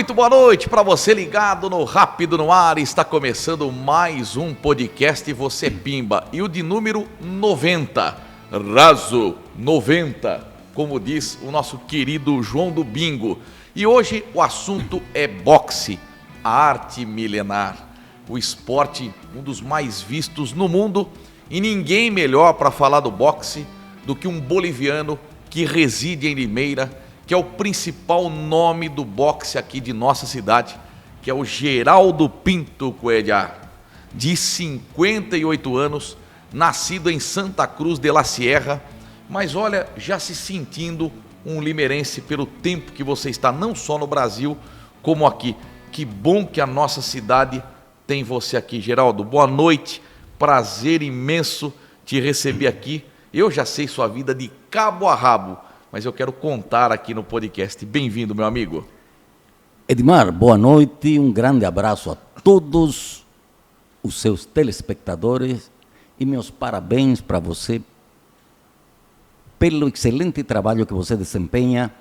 Muito boa noite para você ligado no Rápido no Ar. Está começando mais um podcast Você Pimba. E o de número 90, Raso 90, como diz o nosso querido João do Bingo. E hoje o assunto é boxe, a arte milenar, o esporte, um dos mais vistos no mundo. E ninguém melhor para falar do boxe do que um boliviano que reside em Limeira, que é o principal nome do boxe aqui de nossa cidade, que é o Geraldo Pinto Coellar, de 58 anos, nascido em Santa Cruz de la Sierra, mas olha, já se sentindo um limeirense pelo tempo que você está, não só no Brasil, como aqui. Que bom que a nossa cidade tem você aqui, Geraldo. Boa noite, prazer imenso te receber aqui. Eu já sei sua vida de cabo a rabo, mas eu quero contar aqui no podcast. Bem-vindo, meu amigo. Edmar, boa noite, um grande abraço a todos os seus telespectadores e meus parabéns para você pelo excelente trabalho que você desempenha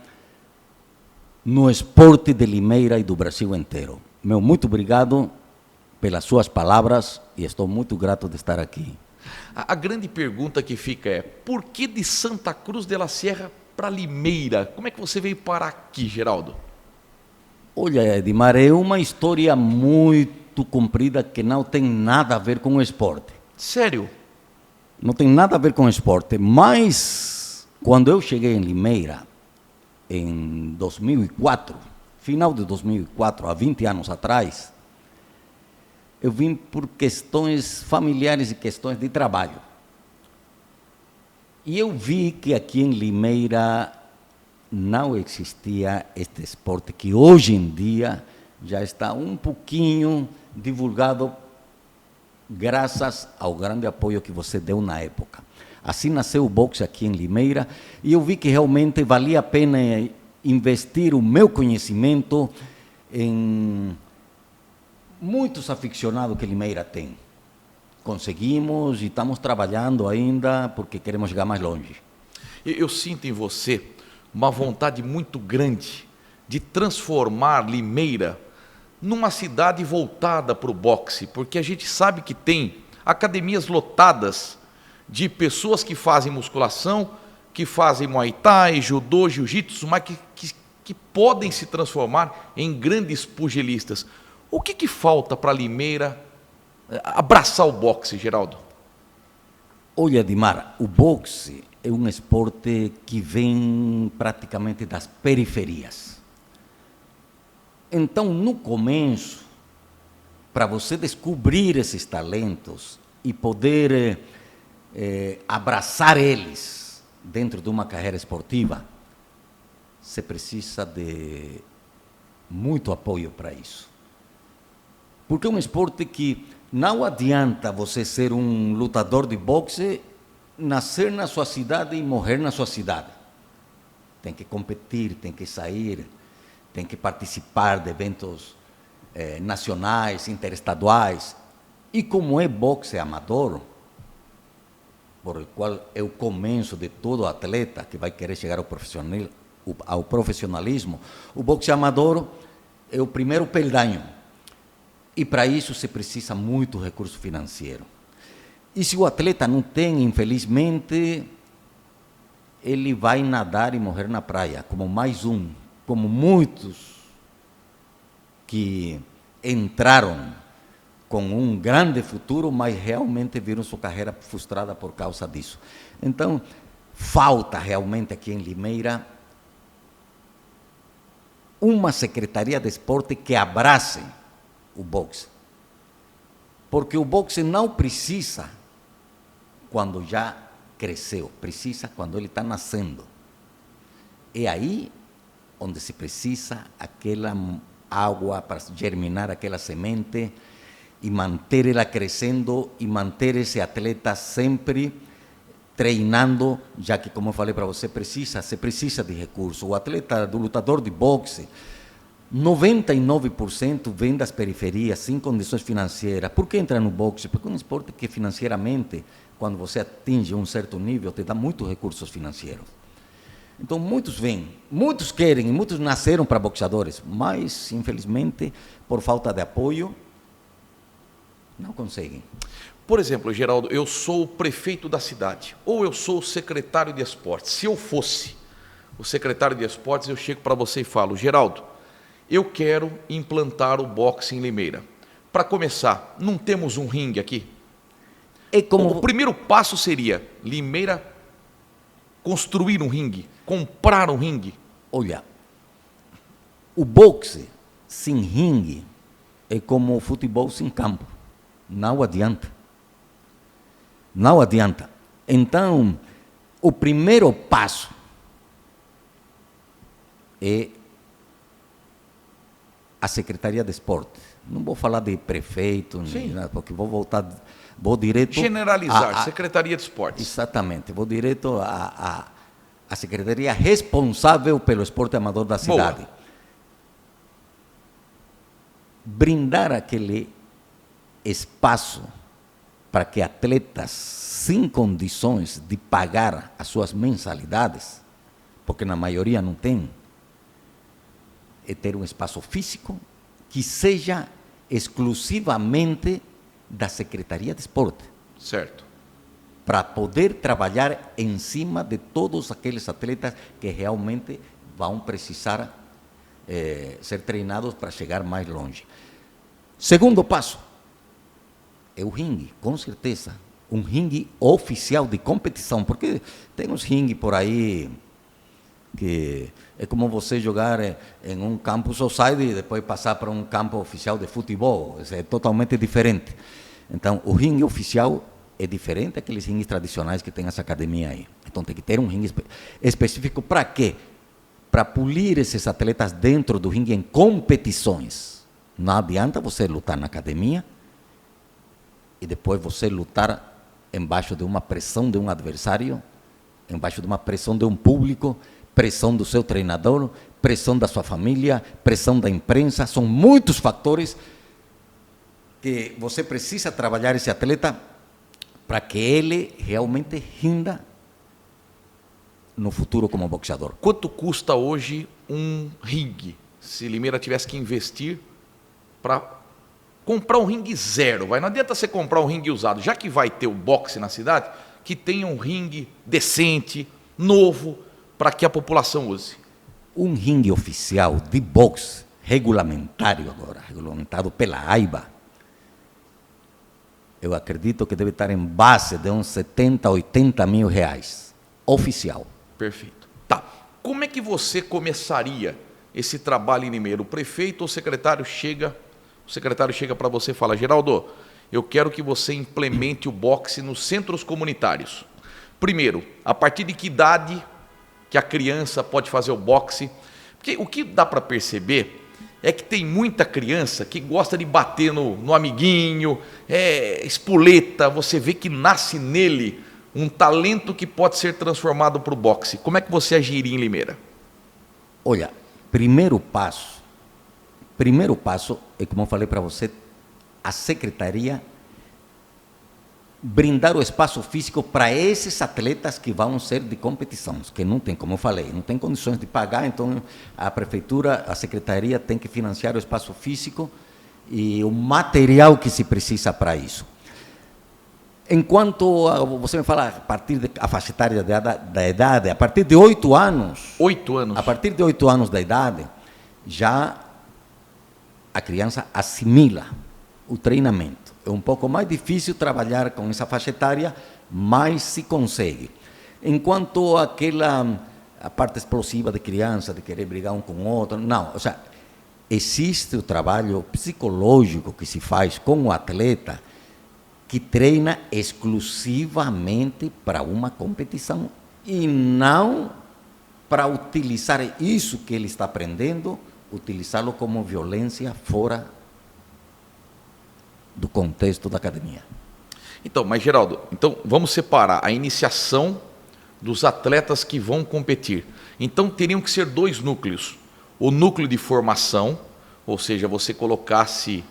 no esporte de Limeira e do Brasil inteiro. Meu muito obrigado pelas suas palavras e estou muito grato de estar aqui. A grande pergunta que fica é, por que de Santa Cruz de la Sierra para Limeira? Como é que você veio parar aqui, Geraldo? Olha, Edmar, é uma história muito comprida que não tem nada a ver com o esporte. Sério? Não tem nada a ver com o esporte, mas quando eu cheguei em Limeira, em 2004, final de 2004, há 20 anos atrás, eu vim por questões familiares e questões de trabalho. E eu vi que aqui em Limeira não existia este esporte que hoje em dia já está um pouquinho divulgado graças ao grande apoio que você deu na época. Assim nasceu o boxe aqui em Limeira e eu vi que realmente valia a pena investir o meu conhecimento em muitos aficionados que Limeira tem. Conseguimos e estamos trabalhando ainda porque queremos chegar mais longe. Eu sinto em você uma vontade muito grande de transformar Limeira numa cidade voltada para o boxe, porque a gente sabe que tem academias lotadas de pessoas que fazem musculação, que fazem Muay Thai, Judô, Jiu-Jitsu, mas que podem se transformar em grandes pugilistas. O que falta para Limeira abraçar o boxe, Geraldo? Olha, Edmar, o boxe é um esporte que vem praticamente das periferias. Então, no começo, para você descobrir esses talentos e poder abraçar eles dentro de uma carreira esportiva, você precisa de muito apoio para isso. Porque é um esporte que não adianta você ser um lutador de boxe, nascer na sua cidade e morrer na sua cidade. Tem que competir, tem que sair, tem que participar de eventos nacionais, interestaduais. E como é boxe amador, por o qual é o começo de todo atleta que vai querer chegar ao profissionalismo, o boxe amador é o primeiro peldaño. E para isso se precisa muito recurso financeiro. E se o atleta não tem, infelizmente, ele vai nadar e morrer na praia, como mais um, como muitos que entraram com um grande futuro, mas realmente viram sua carreira frustrada por causa disso. Então, falta realmente aqui em Limeira uma secretaria de esporte que abrace o boxe. Porque o boxe não precisa quando já cresceu, precisa quando ele está nascendo. É aí onde se precisa aquela água para germinar aquela semente e manter ela crescendo e manter esse atleta sempre treinando, já que, como eu falei para você, se precisa de recursos. O atleta, do lutador de boxe, 99% vem das periferias, sem condições financeiras. Por que entra no boxe? Porque é um esporte que financeiramente, quando você atinge um certo nível, te dá muitos recursos financeiros. Então, muitos vêm, muitos querem, muitos nasceram para boxeadores, mas, infelizmente, por falta de apoio, não conseguem. Por exemplo, Geraldo, eu sou o prefeito da cidade, ou eu sou o secretário de esportes. Se eu fosse o secretário de esportes, eu chego para você e falo: Geraldo, eu quero implantar o boxe em Limeira. Para começar, não temos um ringue aqui? O primeiro passo seria Limeira construir um ringue, comprar um ringue. Olha, o boxe sem ringue é como o futebol sem campo. Não adianta. Não adianta. Então, o primeiro passo é a Secretaria de Esporte. Não vou falar de prefeito, nem nada, porque vou direto... Generalizar, Secretaria de Esportes. Exatamente, vou direto à secretaria responsável pelo esporte amador da cidade. Boa. Brindar aquele espaço para que atletas sem condições de pagar as suas mensalidades, porque na maioria não tem, é ter um espaço físico que seja exclusivamente da Secretaria de Esporte. Certo. Para poder trabalhar em cima de todos aqueles atletas que realmente vão precisar ser treinados para chegar mais longe. Segundo passo, é o ringue, com certeza. Um ringue oficial de competição, porque tem uns ringue por aí que é como você jogar em um campo society e depois passar para um campo oficial de futebol. É totalmente diferente. Então, o ringue oficial é diferente daqueles ringues tradicionais que tem essa academia aí. Então, tem que ter um ringue específico para quê? Para polir esses atletas dentro do ringue em competições. Não adianta você lutar na academia e depois você lutar embaixo de uma pressão de um adversário, embaixo de uma pressão de um público, pressão do seu treinador, pressão da sua família, pressão da imprensa. São muitos fatores que você precisa trabalhar esse atleta para que ele realmente rinda no futuro como boxeador. Quanto custa hoje um ringue? Se Limeira tivesse que investir para comprar um ringue zero, não adianta você comprar um ringue usado, já que vai ter o boxe na cidade, que tenha um ringue decente, novo, para que a população use. Um ringue oficial de boxe, regulamentário agora, regulamentado pela AIBA, eu acredito que deve estar em base de uns 70, 80 mil reais, oficial. Perfeito. Tá. Como é que você começaria esse trabalho em Limeira? O prefeito ou o secretário chega para você e fala: Geraldo, eu quero que você implemente o boxe nos centros comunitários. Primeiro, a partir de que idade que a criança pode fazer o boxe? Porque o que dá para perceber é que tem muita criança que gosta de bater no amiguinho, espoleta, você vê que nasce nele um talento que pode ser transformado para o boxe. Como é que você agiria em Limeira? Olha, primeiro passo é, como eu falei para você, a secretaria brindar o espaço físico para esses atletas que vão ser de competição, que não tem, como eu falei, não tem condições de pagar, então a prefeitura, a secretaria tem que financiar o espaço físico e o material que se precisa para isso. Enquanto você me fala a partir da faixa etária da idade, a partir de 8 anos. 8 anos. A partir de 8 anos da idade, já a criança assimila o treinamento. É um pouco mais difícil trabalhar com essa faixa etária, mas se consegue. Enquanto a parte explosiva de criança, de querer brigar um com o outro, não. Ou seja, existe o trabalho psicológico que se faz com o atleta, que treina exclusivamente para uma competição e não para utilizar isso que ele está aprendendo, utilizá-lo como violência fora do contexto da academia. Então, mas Geraldo, vamos separar a iniciação dos atletas que vão competir. Então teriam que ser 2 núcleos. O núcleo de formação, ou seja, você colocasse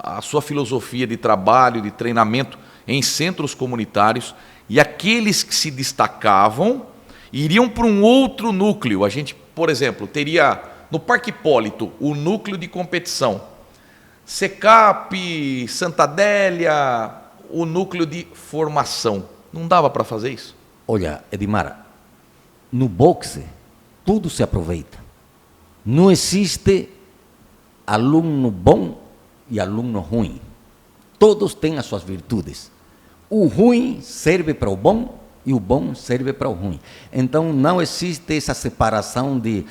a sua filosofia de trabalho, de treinamento em centros comunitários, e aqueles que se destacavam, iriam para um outro núcleo. A gente, por exemplo, teria no Parque Hipólito o núcleo de competição, Secap, Santa Adélia, o núcleo de formação. Não dava para fazer isso? Olha, Edmar, no boxe tudo se aproveita. Não existe aluno bom e aluno ruim. Todos têm as suas virtudes. O ruim serve para o bom e o bom serve para o ruim. Então não existe essa separação de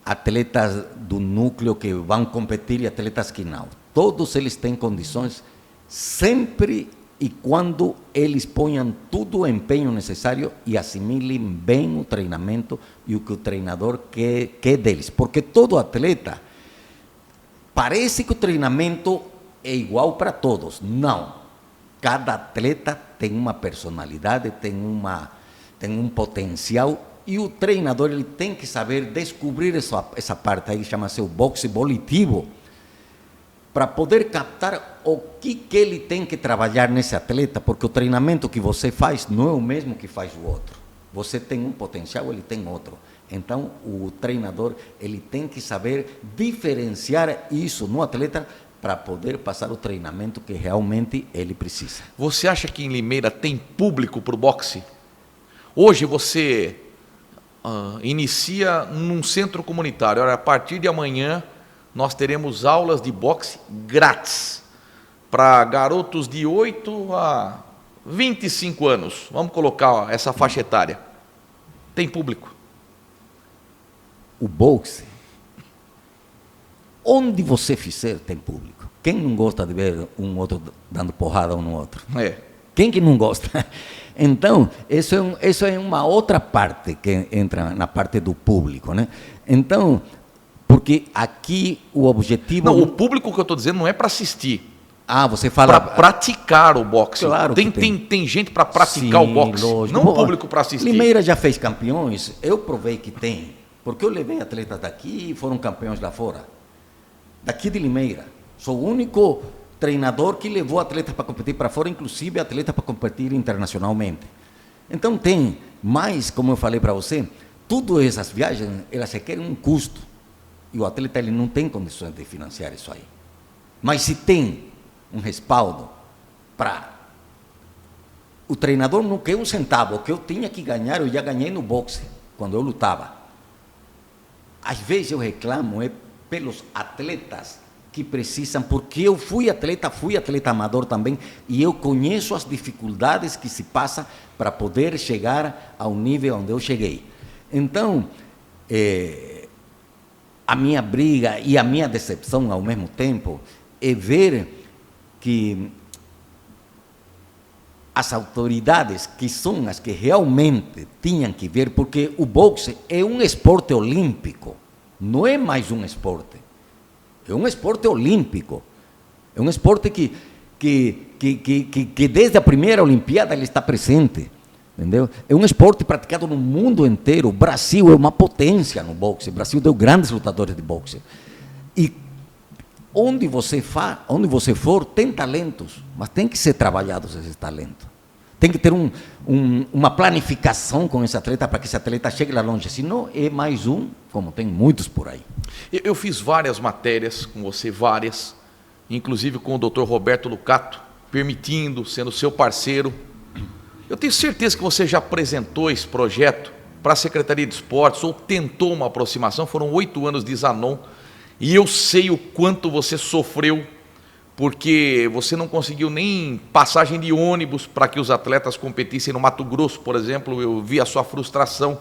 atletas do núcleo que vão competir e atletas que não. Todos eles têm condições, sempre e quando eles ponham todo o empenho necessário e assimilem bem o treinamento e o que o treinador quer deles. Porque todo atleta, parece que o treinamento é igual para todos. Não. Cada atleta tem uma personalidade, tem um potencial, e o treinador ele tem que saber descobrir essa parte aí, chama-se o boxe volitivo, para poder captar o que ele tem que trabalhar nesse atleta, porque o treinamento que você faz não é o mesmo que faz o outro. Você tem um potencial, ele tem outro. Então, o treinador ele tem que saber diferenciar isso no atleta para poder passar o treinamento que realmente ele precisa. Você acha que em Limeira tem público para o boxe? Hoje você inicia num centro comunitário. Olha, a partir de amanhã nós teremos aulas de boxe grátis para garotos de 8 a 25 anos. Vamos colocar essa faixa etária. Tem público? O boxe, onde você fizer, tem público. Quem não gosta de ver um outro dando porrada um no outro? É. Quem que não gosta? Então, isso é uma outra parte que entra na parte do público, né? Então, porque aqui o objetivo... Não, o público que eu estou dizendo não é para assistir. Ah, você fala... Para praticar o boxe. Claro que tem gente para praticar o boxe, lógico. não o público para assistir. Limeira já fez campeões, eu provei que tem, porque eu levei atletas daqui e foram campeões lá fora. Daqui de Limeira. Sou o único treinador que levou atletas para competir para fora, inclusive atletas para competir internacionalmente. Então tem, mas como eu falei para você, todas essas viagens, elas requerem um custo. E o atleta ele não tem condições de financiar isso aí. Mas se tem um respaldo para... O treinador não quer um centavo, o que eu tinha que ganhar, eu já ganhei no boxe, quando eu lutava. Às vezes eu reclamo pelos atletas que precisam, porque eu fui atleta amador também, e eu conheço as dificuldades que se passa para poder chegar ao nível onde eu cheguei. Então, a minha briga e a minha decepção ao mesmo tempo é ver que as autoridades, que são as que realmente tinham que ver, porque o boxe é um esporte olímpico, não é mais um esporte. É um esporte olímpico, é um esporte que desde a primeira Olimpíada ele está presente, entendeu? É um esporte praticado no mundo inteiro. O Brasil é uma potência no boxe, o Brasil deu grandes lutadores de boxe. E onde você for, tem talentos, mas tem que ser trabalhados esses talentos. Tem que ter uma planificação com esse atleta para que esse atleta chegue lá longe. Senão é mais um, como tem muitos por aí. Eu fiz várias matérias com você, várias, inclusive com o Dr. Roberto Lucato, permitindo, sendo seu parceiro. Eu tenho certeza que você já apresentou esse projeto para a Secretaria de Esportes ou tentou uma aproximação. Foram 8 anos de Zanon e eu sei o quanto você sofreu, porque você não conseguiu nem passagem de ônibus para que os atletas competissem no Mato Grosso, por exemplo. Eu vi a sua frustração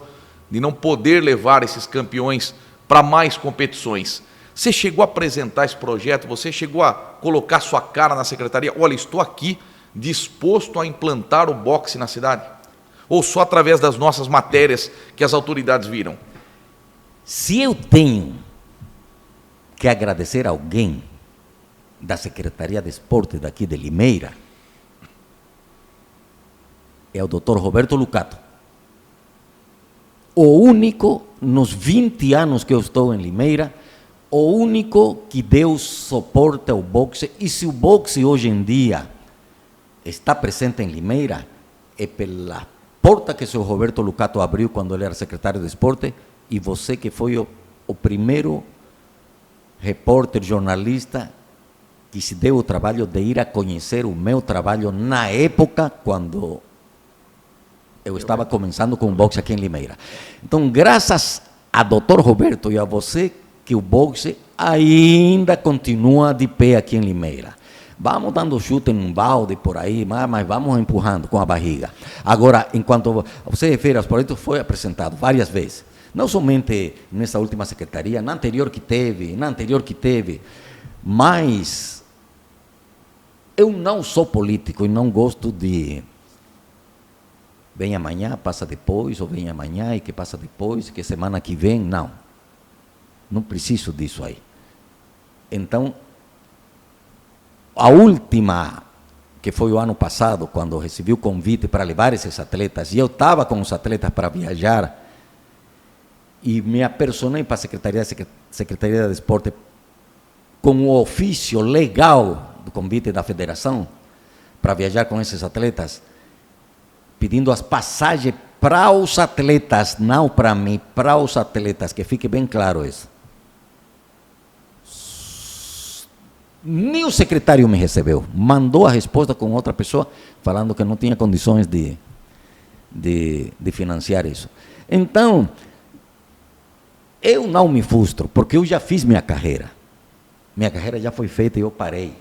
de não poder levar esses campeões para mais competições. Você chegou a apresentar esse projeto? Você chegou a colocar sua cara na secretaria? Olha, estou aqui disposto a implantar o boxe na cidade? Ou só através das nossas matérias que as autoridades viram? Se eu tenho que agradecer a alguém da Secretaria de Esporte daqui de Limeira, é o Dr. Roberto Lucato. O único, nos 20 anos que eu estou em Limeira, o único que deu suporte ao boxe. E se o boxe hoje em dia está presente em Limeira, é porta que o senhor Roberto Lucato abriu quando ele era secretário de esporte, e você que foi o primeiro repórter, jornalista, que se deu o trabalho de ir a conhecer o meu trabalho na época, quando eu estava começando com o boxe aqui em Limeira. Então, graças a Dr. Roberto e a você, que o boxe ainda continua de pé aqui em Limeira. Vamos dando chute em um balde por aí, mas vamos empurrando com a barriga. Agora, enquanto você refere aos projetos, foi apresentado várias vezes. Não somente nessa última secretaria, na anterior que teve, mas eu não sou político e não gosto de vem amanhã, passa depois, ou vem amanhã e que passa depois, que semana que vem, não. Não preciso disso aí. Então, a última, que foi o ano passado, quando eu recebi o convite para levar esses atletas, e eu estava com os atletas para viajar, e me apersonei para a Secretaria de Esporte com o ofício legal do convite da federação para viajar com esses atletas, pedindo as passagens para os atletas, não para mim, para os atletas, que fique bem claro isso. Nem o secretário me recebeu, mandou a resposta com outra pessoa, falando que não tinha condições de financiar isso. Então, eu não me frustro, porque eu já fiz minha carreira. Minha carreira já foi feita e eu parei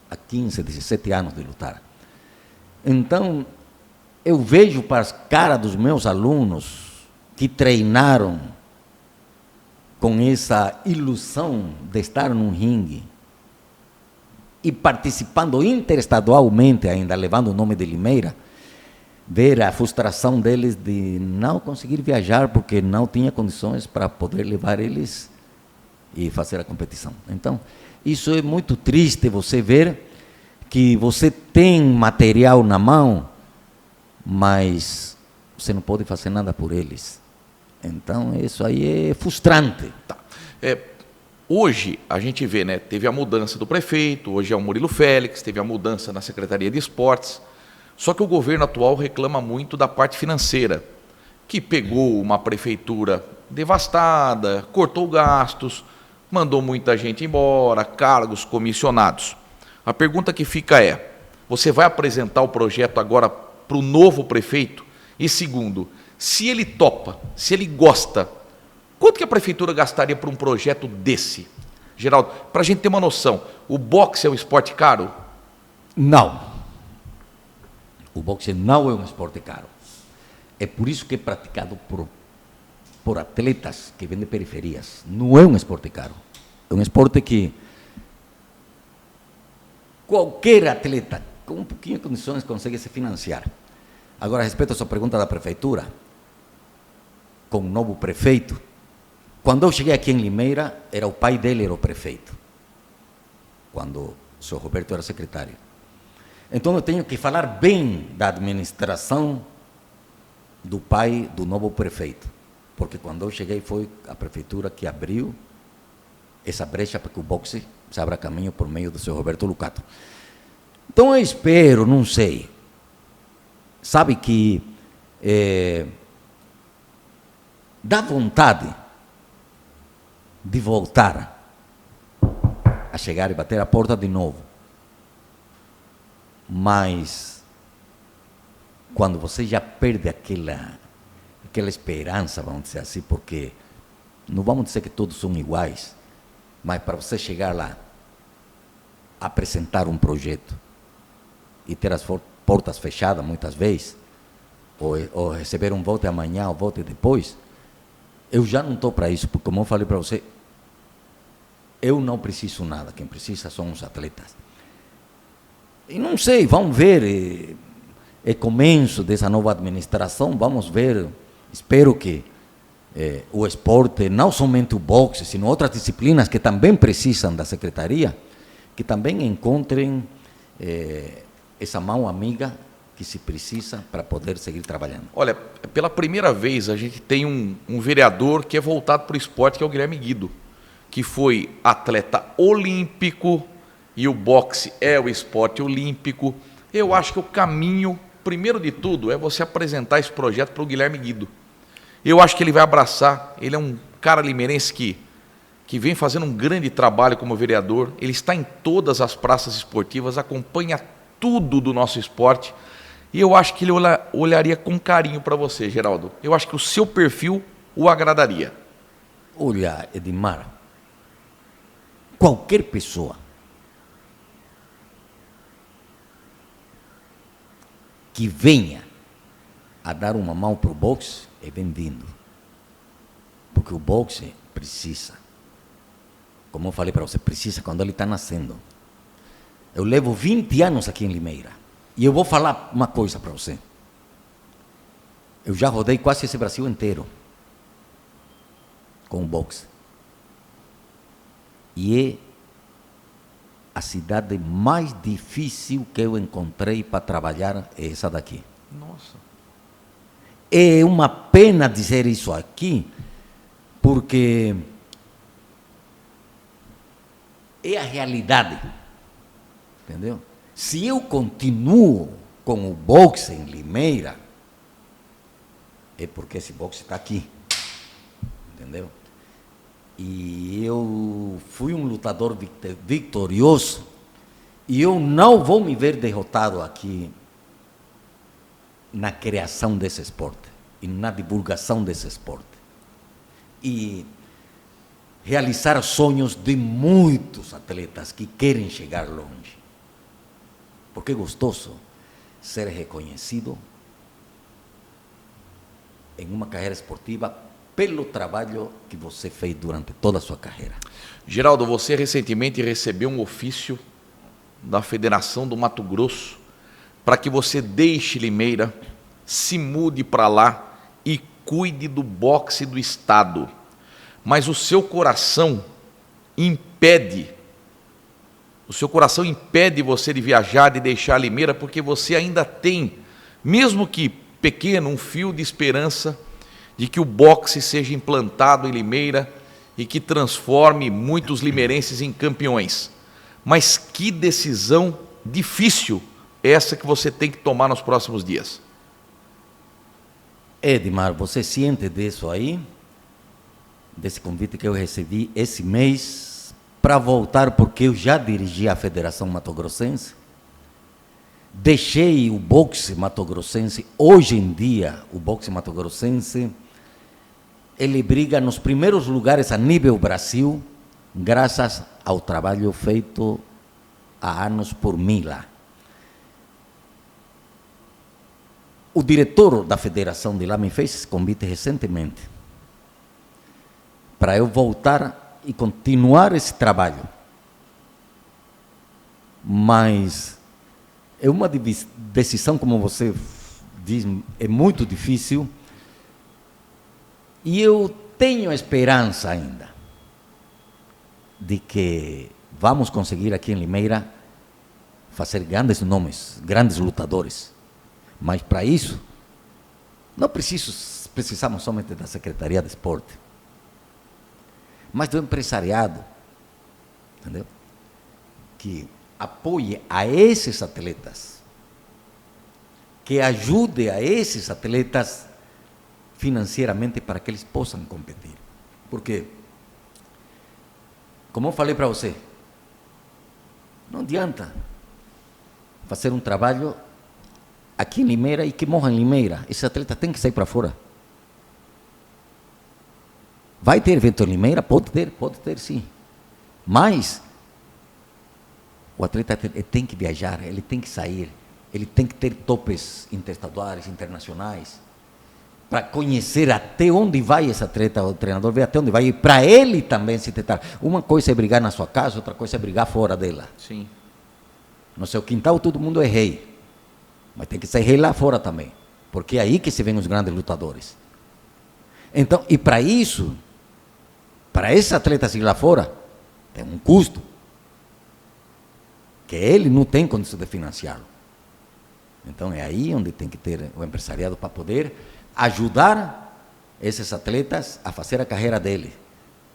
há 15, 17 anos de lutar. Então, eu vejo para as caras dos meus alunos que treinaram com essa ilusão de estar num ringue e participando interestadualmente ainda, levando o nome de Limeira, ver a frustração deles de não conseguir viajar porque não tinha condições para poder levar eles e fazer a competição. Então, isso é muito triste, você ver que você tem material na mão, mas você não pode fazer nada por eles. Então, isso aí é frustrante. Tá. Hoje, a gente vê, né, teve a mudança do prefeito, hoje é o Murilo Félix, teve a mudança na Secretaria de Esportes, só que o governo atual reclama muito da parte financeira, que pegou uma prefeitura devastada, cortou gastos, mandou muita gente embora, cargos comissionados. A pergunta que fica é, você vai apresentar o projeto agora para o novo prefeito? E segundo, se ele topa, se ele gosta, quanto que a prefeitura gastaria para um projeto desse? Geraldo, para a gente ter uma noção, o boxe é um esporte caro? Não. O boxe não é um esporte caro. É por isso que é praticado por atletas que vêm de periferias. Não é um esporte caro. É um esporte que qualquer atleta com um pouquinho de condições consegue se financiar. Agora, a respeito à sua pergunta da prefeitura, com o novo prefeito, quando eu cheguei aqui em Limeira, era o pai dele, era o prefeito, quando o senhor Roberto era secretário. Então, eu tenho que falar bem da administração do pai do novo prefeito, porque quando eu cheguei foi a prefeitura que abriu essa brecha para que o boxe se abra caminho por meio do senhor Roberto Lucato. Então, eu espero, não sei, sabe que dá vontade de voltar a chegar e bater a porta de novo. Mas, quando você já perde aquela esperança, vamos dizer assim, porque não vamos dizer que todos são iguais, mas para você chegar lá, apresentar um projeto e ter as portas fechadas muitas vezes, ou receber um voto amanhã, ou voto depois, eu já não estou para isso, porque como eu falei para você, eu não preciso nada, quem precisa são os atletas. E não sei, vamos ver, é começo dessa nova administração, vamos ver, espero que o esporte, não somente o boxe, sino outras disciplinas que também precisam da secretaria, que também encontrem essa mão amiga que se precisa para poder seguir trabalhando. Olha, pela primeira vez a gente tem um vereador que é voltado para o esporte, que é o Guilherme Guido, que foi atleta olímpico, e o boxe é o esporte olímpico. Eu acho que o caminho primeiro de tudo, é você apresentar esse projeto para o Guilherme Guido. Eu acho que ele vai abraçar. Ele é um cara limeirense que vem fazendo um grande trabalho como vereador. Ele está em todas as praças esportivas, acompanha tudo do nosso esporte. E eu acho que ele olharia com carinho para você, Geraldo. Eu acho que o seu perfil o agradaria. Olha, Edmar, qualquer pessoa que venha a dar uma mão para o boxe é bem-vindo. Porque o boxe precisa. Como eu falei para você, precisa quando ele está nascendo. Eu levo 20 anos aqui em Limeira. E eu vou falar uma coisa para você. Eu já rodei quase esse Brasil inteiro com o boxe. E é a cidade mais difícil que eu encontrei para trabalhar é essa daqui. Nossa. É uma pena dizer isso aqui, porque é a realidade. Entendeu? Se eu continuo com o boxe em Limeira, é porque esse boxe está aqui. Entendeu? E eu fui um lutador vitorioso, e eu não vou me ver derrotado aqui na criação desse esporte e na divulgação desse esporte. E realizar sonhos de muitos atletas que querem chegar longe. Porque é gostoso ser reconhecido em uma carreira esportiva pelo trabalho que você fez durante toda a sua carreira. Geraldo, você recentemente recebeu um ofício da Federação do Mato Grosso para que você deixe Limeira, se mude para lá e cuide do boxe do estado. Mas o seu coração impede você de viajar, de deixar Limeira, porque você ainda tem, mesmo que pequeno, um fio de esperança de que o boxe seja implantado em Limeira e que transforme muitos limeirenses em campeões. Mas que decisão difícil essa que você tem que tomar nos próximos dias. Edmar, você ciente disso aí? Desse convite que eu recebi esse mês para voltar, porque eu já dirigi a Federação Mato-Grossense. Deixei o boxe mato-grossense. Hoje em dia, o boxe mato-grossense, ele briga nos primeiros lugares a nível Brasil, graças ao trabalho feito há anos por mim lá. O diretor da federação de lá me fez esse convite recentemente para eu voltar e continuar esse trabalho. Mas é uma decisão, como você diz, é muito difícil. E eu tenho esperança ainda de que vamos conseguir aqui em Limeira fazer grandes nomes, grandes lutadores. Mas para isso, não precisamos somente da Secretaria de Esporte, mas do empresariado, entendeu? Que apoie a esses atletas, que ajude a esses atletas financeiramente para que eles possam competir. Porque, como eu falei para você, não adianta fazer um trabalho aqui em Limeira e que morra em Limeira. Esse atleta tem que sair para fora. Vai ter evento em Limeira? Pode ter sim. Mas o atleta tem que viajar, ele tem que sair, ele tem que ter topes interestaduais, internacionais, para conhecer até onde vai esse atleta, o treinador vê até onde vai, e para ele também se tentar. Uma coisa é brigar na sua casa, outra coisa é brigar fora dela. Sim. No seu quintal todo mundo é rei, mas tem que ser rei lá fora também, porque é aí que se vêem os grandes lutadores. Então, e para isso, para esse atleta ir lá fora, tem um custo, que ele não tem condição de financiá-lo. Então é aí onde tem que ter o empresariado para poder ajudar esses atletas a fazer a carreira dele.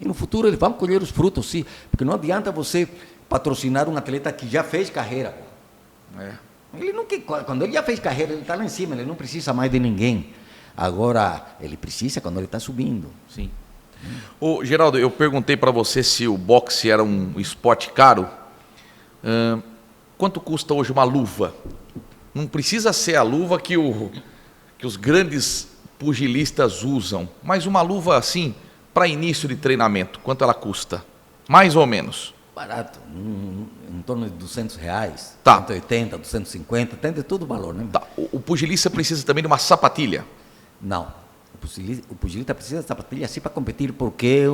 E no futuro eles vão colher os frutos, sim, porque não adianta você patrocinar um atleta que já fez carreira. Ele não quer, quando ele já fez carreira, ele está lá em cima, ele não precisa mais de ninguém. Agora, ele precisa quando ele está subindo. Sim. Ô, Geraldo, eu perguntei para você se o boxe era um esporte caro. Quanto custa hoje uma luva? Não precisa ser a luva que os grandes pugilistas usam, mas uma luva assim, para início de treinamento, quanto ela custa? Mais ou menos. Barato, em torno de R$200, Tá. 180, 250, tem de todo valor, né? Tá. O pugilista precisa também de uma sapatilha. Não, o pugilista precisa de sapatilha assim para competir, porque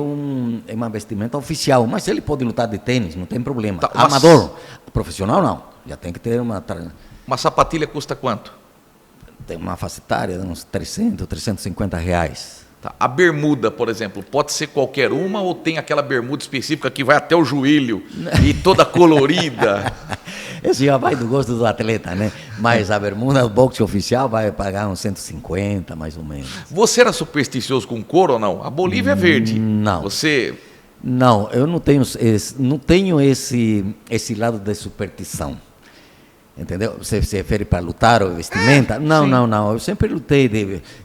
é uma vestimenta oficial, mas ele pode lutar de tênis, não tem problema. Tá, Amador, profissional não, já tem que ter Uma sapatilha custa quanto? tem uma faixa etária de uns 300, R$350. Tá. A bermuda, por exemplo, pode ser qualquer uma ou tem aquela bermuda específica que vai até o joelho e toda colorida? Esse já vai do gosto do atleta, né? Mas a bermuda do boxe oficial vai pagar uns 150, mais ou menos. Você era supersticioso com couro ou não? A Bolívia é verde. Não. Você... Não, eu não tenho esse lado de superstição. Entendeu? Você se refere para lutar ou vestimenta? Não, sim. não. Eu sempre lutei,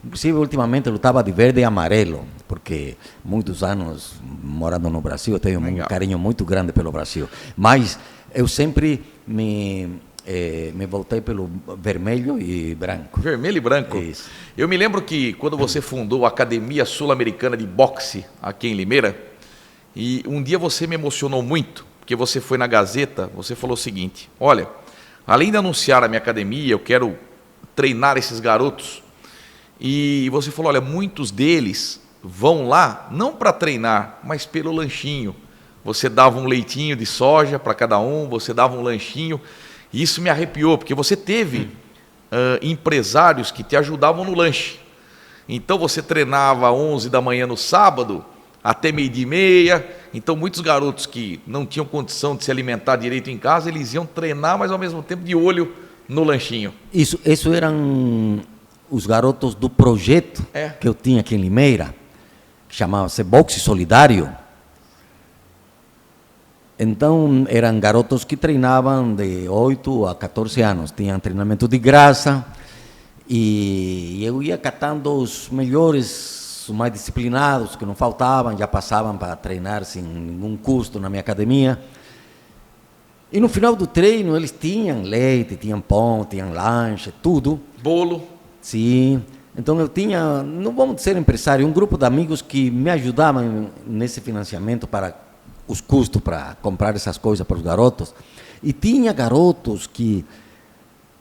inclusive ultimamente eu lutava de verde e amarelo, porque muitos anos morando no Brasil, eu tenho um carinho muito grande pelo Brasil. Mas eu sempre me voltei pelo vermelho e branco. Vermelho e branco? Isso. Eu me lembro que quando você fundou a Academia Sul-Americana de Boxe aqui em Limeira, e um dia você me emocionou muito, porque você foi na Gazeta, você falou o seguinte: olha, além de anunciar a minha academia, eu quero treinar esses garotos. E você falou, olha, muitos deles vão lá, não para treinar, mas pelo lanchinho. Você dava um leitinho de soja para cada um, você dava um lanchinho. E isso me arrepiou, porque você teve empresários que te ajudavam no lanche. Então você treinava às 11 da manhã no sábado, até 12:30. Então muitos garotos que não tinham condição de se alimentar direito em casa, eles iam treinar, mas ao mesmo tempo de olho no lanchinho. Isso eram os garotos do projeto que eu tinha aqui em Limeira, que chamava-se Boxe Solidário. Então eram garotos que treinavam de 8 a 14 anos, tinham treinamento de graça, e eu ia catando os melhores, os mais disciplinados, que não faltavam, já passavam para treinar sem nenhum custo na minha academia. E no final do treino eles tinham leite, tinham pão, tinham lanche, tudo. Bolo. Sim. Então eu tinha, não vamos dizer empresário, um grupo de amigos que me ajudavam nesse financiamento para os custos para comprar essas coisas para os garotos. E tinha garotos que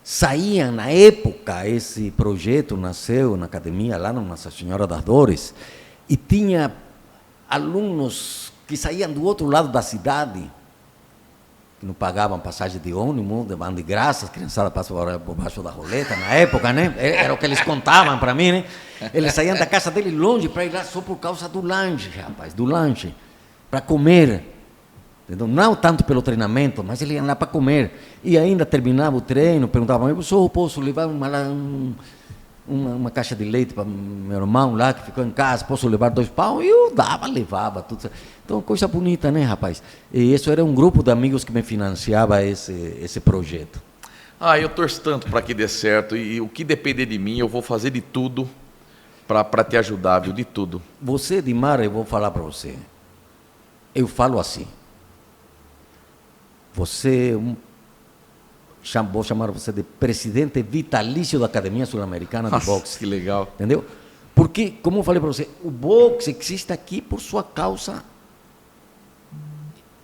saíam na época, esse projeto nasceu na academia lá no Nossa Senhora das Dores, e tinha alunos que saíam do outro lado da cidade, que não pagavam passagem de ônibus, davam de graça, as criançadas passavam por baixo da roleta, na época, né? Era o que eles contavam para mim, né? Eles saíam da casa dele longe para ir lá só por causa do lanche, rapaz, do lanche, para comer. Entendeu? Não tanto pelo treinamento, mas ele ia lá para comer. E ainda terminava o treino, perguntava, eu só posso levar uma caixa de leite para meu irmão lá, que ficou em casa, posso levar 2 pão? E eu levava tudo. Então, coisa bonita, né, rapaz? E isso era um grupo de amigos que me financiava esse projeto. Eu torço tanto para que dê certo, e o que depender de mim, eu vou fazer de tudo para te ajudar, viu? De tudo. Você, Dimar, eu vou falar para você. Eu falo assim. Você, vou chamar você de presidente vitalício da Academia Sul-Americana de Boxe. Que legal. Entendeu? Porque, como eu falei para você, o boxe existe aqui por sua causa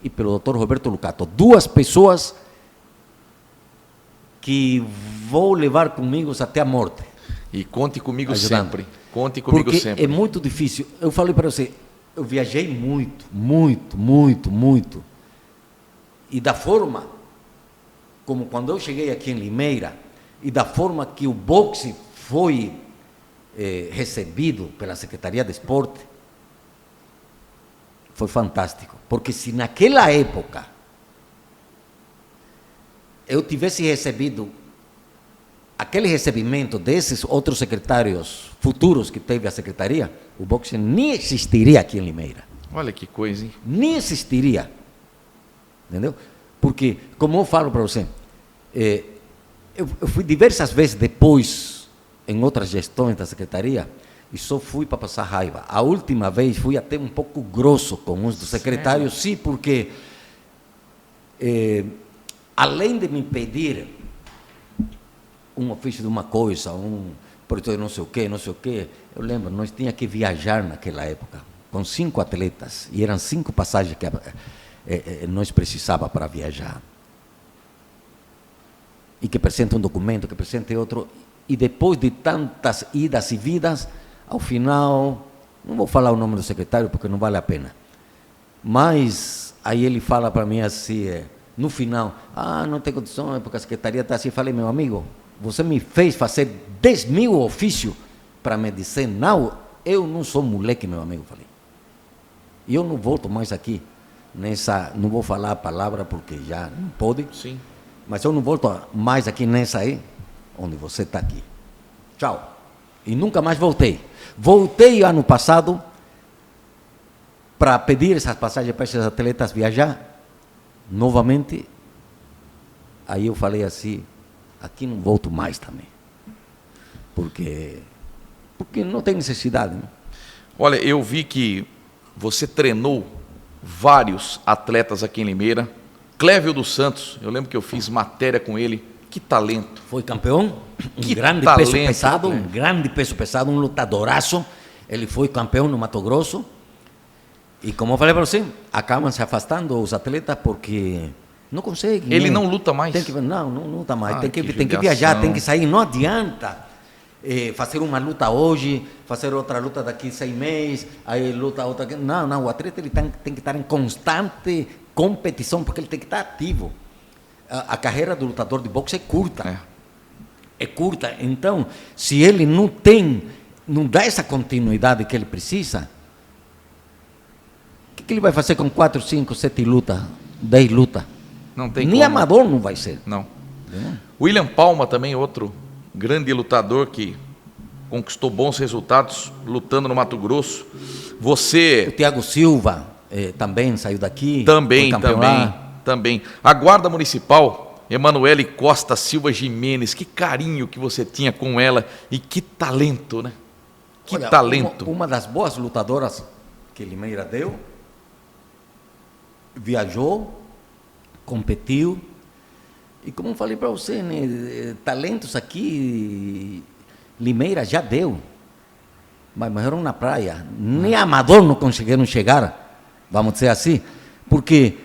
e pelo Dr. Roberto Lucato. 2 pessoas que vou levar comigo até a morte. E conte comigo ajudando. sempre. Conte comigo porque sempre. É muito difícil. Eu falei para você, eu viajei muito. E da forma, como quando eu cheguei aqui em Limeira, e da forma que o boxe foi recebido pela Secretaria de Esporte, foi fantástico. Porque se naquela época eu tivesse recebido aquele recebimento desses outros secretários futuros que teve a Secretaria, o boxe nem existiria aqui em Limeira. Olha que coisa, hein? Nem existiria. Entendeu? Porque, como eu falo para você, eu fui diversas vezes depois, em outras gestões da secretaria, e só fui para passar raiva. A última vez fui até um pouco grosso com uns dos secretários, sim, porque além de me pedir um ofício de uma coisa, projeto de não sei o quê, eu lembro, nós tínhamos que viajar naquela época, com 5 atletas, e eram 5 passagens que nós precisávamos para viajar. E que apresenta um documento, que apresenta outro, e depois de tantas idas e vidas, ao final, não vou falar o nome do secretário porque não vale a pena, mas aí ele fala para mim assim, no final, não tem condições porque a secretaria está assim. Falei, meu amigo, você me fez fazer 10.000 ofícios para me dizer, não, eu não sou moleque, meu amigo, falei, e eu não volto mais aqui, não vou falar a palavra porque já não pode, sim. Mas eu não volto mais aqui nessa aí, onde você está aqui. Tchau. E nunca mais voltei. Voltei ano passado para pedir essas passagens para esses atletas viajar novamente. Aí eu falei assim, aqui não volto mais também. Porque não tem necessidade. Né? Olha, eu vi que você treinou vários atletas aqui em Limeira. Clévio dos Santos, eu lembro que eu fiz matéria com ele. Que talento. Foi campeão, Que grande talento, peso pesado, né? um grande peso pesado, um lutadoraço. Ele foi campeão no Mato Grosso. E como eu falei para você, acabam se afastando os atletas porque não conseguem. Ele né? não luta mais? Não luta mais. Tem que judiação. viajar, tem que sair. Não adianta fazer uma luta hoje, fazer outra luta daqui 6 meses, aí luta outra. Não, o atleta ele tem que estar em constante competição, porque ele tem que estar ativo. A carreira do lutador de boxe é curta. É curta. Então, se ele não dá essa continuidade que ele precisa, o que ele vai fazer com 4, 5, 7 lutas, 10 lutas? Não tem Nem como. amador não vai ser. Não. William Palma também, outro grande lutador que conquistou bons resultados lutando no Mato Grosso. O Você Thiago Silva também saiu daqui. também, foi campeão lá. também. A Guarda Municipal, Emanuele Costa Silva Jimenez, que carinho que você tinha com ela e que talento, né? Que Olha, talento. Uma das boas lutadoras que Limeira deu, viajou, competiu, e como eu falei para você, né, talentos aqui, Limeira já deu, mas morreram na praia, nem amador não conseguiram chegar, vamos dizer assim, porque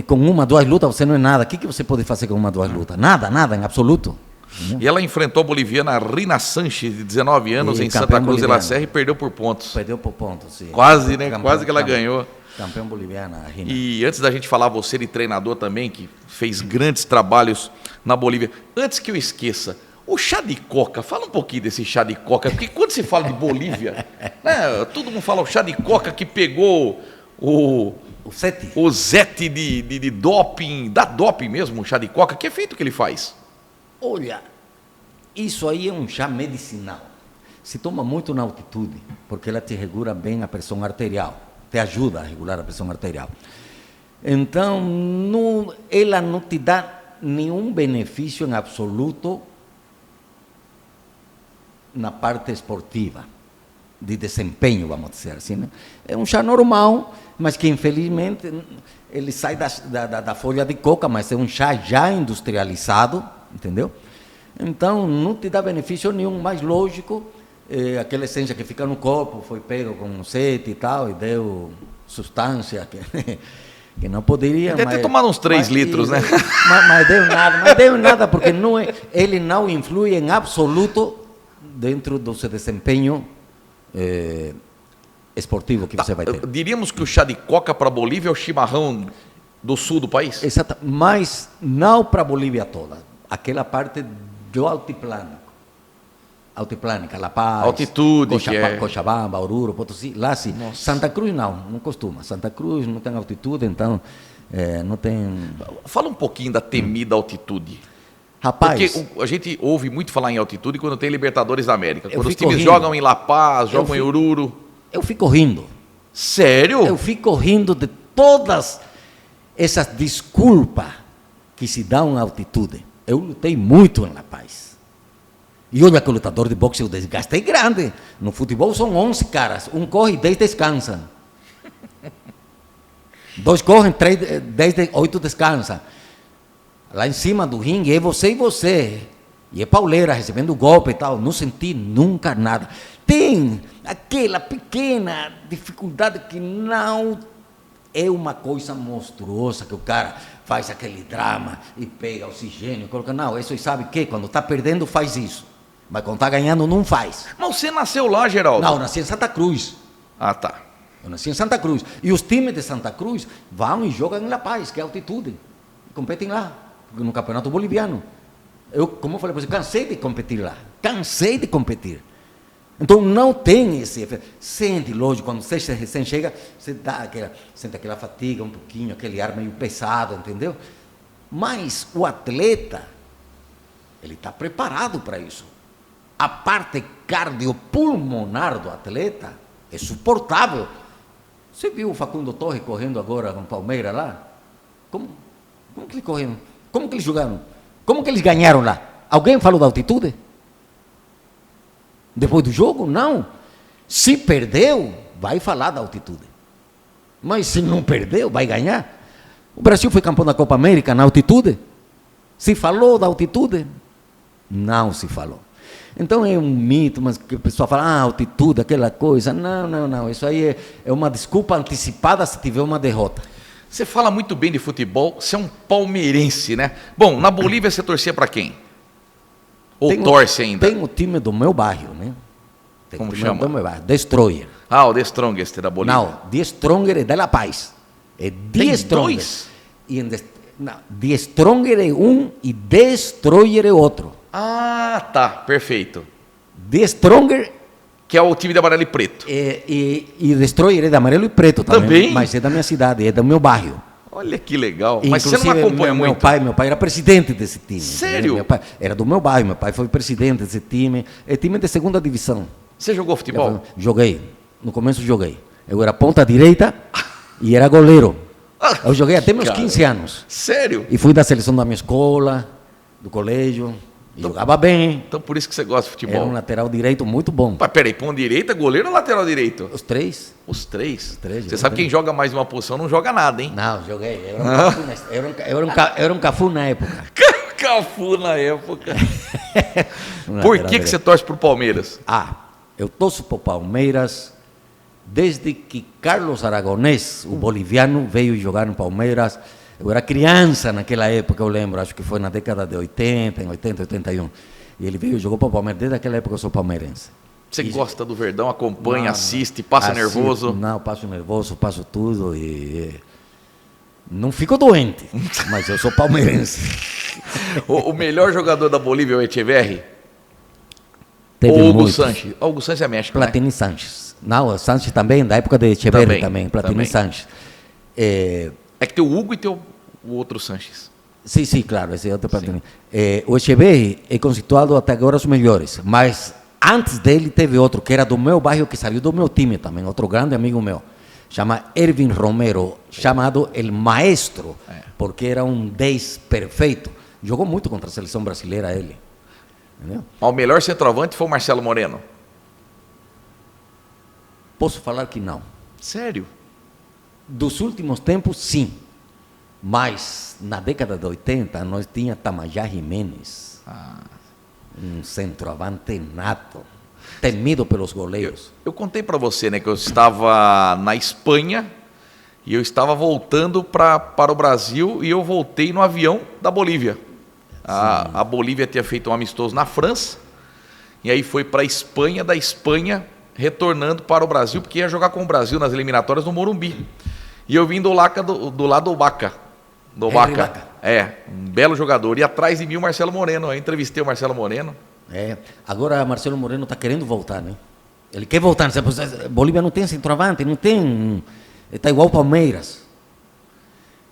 com 1, 2 lutas você não é nada. O que você pode fazer com 1, 2 lutas? Nada, em absoluto. E ela enfrentou a boliviana Rina Sanches, de 19 anos, em Santa Cruz de la Serra, e perdeu por pontos. Perdeu por pontos, sim. Quase, né? Quase que ela ganhou. Campeão boliviana, a Rina. E antes da gente falar, você de treinador também, que fez grandes trabalhos na Bolívia. Antes que eu esqueça, o chá de coca, fala um pouquinho desse chá de coca, porque quando se fala de Bolívia, né, todo mundo fala o chá de coca que pegou o Zete de doping, da doping mesmo, o chá de coca. Que efeito que ele faz? Olha, isso aí é um chá medicinal. Se toma muito na altitude, porque ela te regula bem a pressão arterial, te ajuda a regular a pressão arterial. Então, ela não te dá nenhum benefício em absoluto na parte esportiva, de desempenho, vamos dizer assim, né? É um chá normal, mas que infelizmente ele sai da folha de coca, mas é um chá já industrializado, entendeu? Então não te dá benefício nenhum, mas lógico, aquela essência que fica no corpo foi pego com sete e tal, e deu substância que não poderia. Deve ter tomado uns 3 litros, né? Mas deu nada, porque ele não influi em absoluto dentro do seu desempenho esportivo que você vai ter. Diríamos que o chá de coca para a Bolívia é o chimarrão do sul do país? Exato, mas não para a Bolívia toda. Aquela parte do altiplánica, La Paz, altitude, Cochabamba, Oruro, Potosí, lá sim. Nossa. Santa Cruz não costuma. Santa Cruz não tem altitude, então não tem... Fala um pouquinho da temida altitude. Rapaz... Porque a gente ouve muito falar em altitude quando tem Libertadores da América. Quando os times jogam em La Paz, jogam em Oruro. Eu fico rindo. Sério? Eu fico rindo de todas essas desculpas que se dão à altitude. eu lutei muito em La Paz. E olha que o lutador de boxe, o desgaste é grande. No futebol são 11 caras, um corre e 10 descansa. 2 correm, 8 descansa. Lá em cima do ringue é você e você. E é pauleira, recebendo golpe e tal. Não senti nunca nada. Tem aquela pequena dificuldade que não é uma coisa monstruosa, que o cara faz aquele drama e pega oxigênio, coloca. Não, isso sabe o quê? Quando está perdendo, faz isso. Mas quando está ganhando, não faz. Mas você nasceu lá, Geraldo? Não, eu nasci em Santa Cruz. Ah, tá. Eu nasci em Santa Cruz. E os times de Santa Cruz vão e jogam em La Paz, que é altitude. Competem lá, no Campeonato Boliviano. Eu, como eu falei para você, cansei de competir lá. Cansei de competir. Então não tem esse efeito. Sente, lógico, quando você recém chega, você sente aquela fatiga um pouquinho, aquele ar meio pesado, entendeu? Mas o atleta, ele está preparado para isso. A parte cardiopulmonar do atleta é suportável. Você viu o Facundo Torres correndo agora com o Palmeiras lá? Como que eles correram? Como que eles jogaram? Como que eles ganharam lá? Alguém falou da altitude? Depois do jogo? Não. Se perdeu, vai falar da altitude. Mas se não perdeu, vai ganhar. O Brasil foi campeão da Copa América na altitude? Se falou da altitude? Não se falou. Então é um mito, mas que o pessoal fala, altitude, aquela coisa. Não. Isso aí é uma desculpa antecipada se tiver uma derrota. Você fala muito bem de futebol, você é um palmeirense, né? Bom, na Bolívia você torcia para quem? Ou torce ainda? Tem o time do meu bairro, né? Como chama? Do meu bairro, Destroyer. O The Strongest da Bolívia. Não, The Stronger é de La Paz. É Tem The Stronger. dois? The Stronger é um e Destroyer é outro. Ah, tá, perfeito. The Stronger Que é o time de amarelo e preto. e Destroyer é de amarelo e preto também. Mas é da minha cidade, é do meu bairro. Olha que legal. Mas você não acompanha muito? Meu pai era presidente desse time. Sério? Meu pai era do meu bairro, meu pai foi presidente desse time. É time de segunda divisão. Você jogou futebol? Joguei. No começo joguei. Eu era ponta direita e era goleiro. Eu joguei até meus 15 anos. Sério? E fui da seleção da minha escola, do colégio. E jogava bem. Então por isso que você gosta de futebol. Era um lateral direito muito bom. Mas peraí, ponta direita, goleiro ou lateral direito? Os três. Os três? Você joguei sabe bem. quem joga mais de uma posição não joga nada, hein? Não, joguei. Era um Cafu na época. Cafu na época. Por que você torce pro Palmeiras? Eu torço pro Palmeiras desde que Carlos Aragonés, o boliviano, veio jogar no Palmeiras. Eu era criança naquela época, eu lembro, acho que foi na década de 80, em 80, 81. E ele veio e jogou para o Palmeiras, desde aquela época eu sou palmeirense. Você gosta do Verdão, acompanha, assiste, passa nervoso? Não, passo nervoso, passo tudo e não fico doente, mas eu sou palmeirense. O melhor jogador da Bolívia é o Echeverri? Teve Ou Hugo muitos. Sanches? Hugo Sanches é México, Platini Sanches. Não, o Sanches também, da época de Echeverri também, Platini Sanches. É que tem o Hugo e tem o outro Sanches. Sim, claro, esse é outro Platini. O Echeverri é conceituado até agora os melhores, mas antes dele teve outro, que era do meu bairro, que saiu do meu time também, outro grande amigo meu, chama Ervin Romero, chamado El Maestro, porque era um 10 perfeito. Jogou muito contra a seleção brasileira, ele. Entendeu? O melhor centroavante foi o Marcelo Moreno? Posso falar que não. Sério? Dos últimos tempos, sim. Mas, na década de 80, nós tínhamos Tamayá Jiménez, um centroavante nato, temido pelos goleiros. Eu contei para você, né, que eu estava na Espanha e eu estava voltando para o Brasil e eu voltei no avião da Bolívia. A Bolívia tinha feito um amistoso na França e aí foi para a Espanha, da Espanha retornando para o Brasil, porque ia jogar com o Brasil nas eliminatórias no Morumbi. E eu vim do lado do Baca. Um belo jogador. E atrás de mim o Marcelo Moreno. Eu entrevistei o Marcelo Moreno. Agora Marcelo Moreno está querendo voltar, né? Ele quer voltar. Bolívia não tem centroavante, não tem. Está igual o Palmeiras.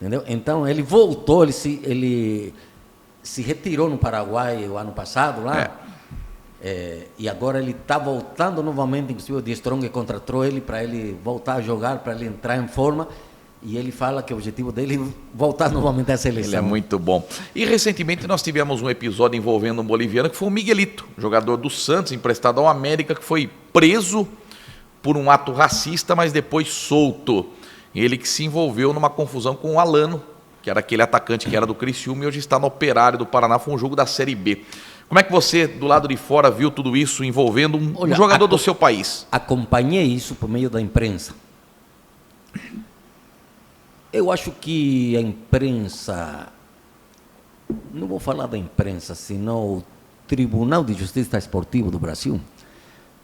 Entendeu? Então ele voltou, ele se retirou no Paraguai o ano passado lá. E agora ele está voltando novamente, inclusive o The Strong contratou ele para ele voltar a jogar, para ele entrar em forma. E ele fala que o objetivo dele é voltar novamente à seleção. Ele é muito bom. E recentemente nós tivemos um episódio envolvendo um boliviano que foi o Miguelito, jogador do Santos, emprestado ao América, que foi preso por um ato racista, mas depois solto. Ele que se envolveu numa confusão com o Alano, que era aquele atacante que era do Criciúma e hoje está no Operário do Paraná, foi um jogo da Série B. Como é que você, do lado de fora, viu tudo isso envolvendo um jogador do seu país? Acompanhei isso por meio da imprensa. Eu acho que a imprensa, não vou falar da imprensa, senão o Tribunal de Justiça Esportiva do Brasil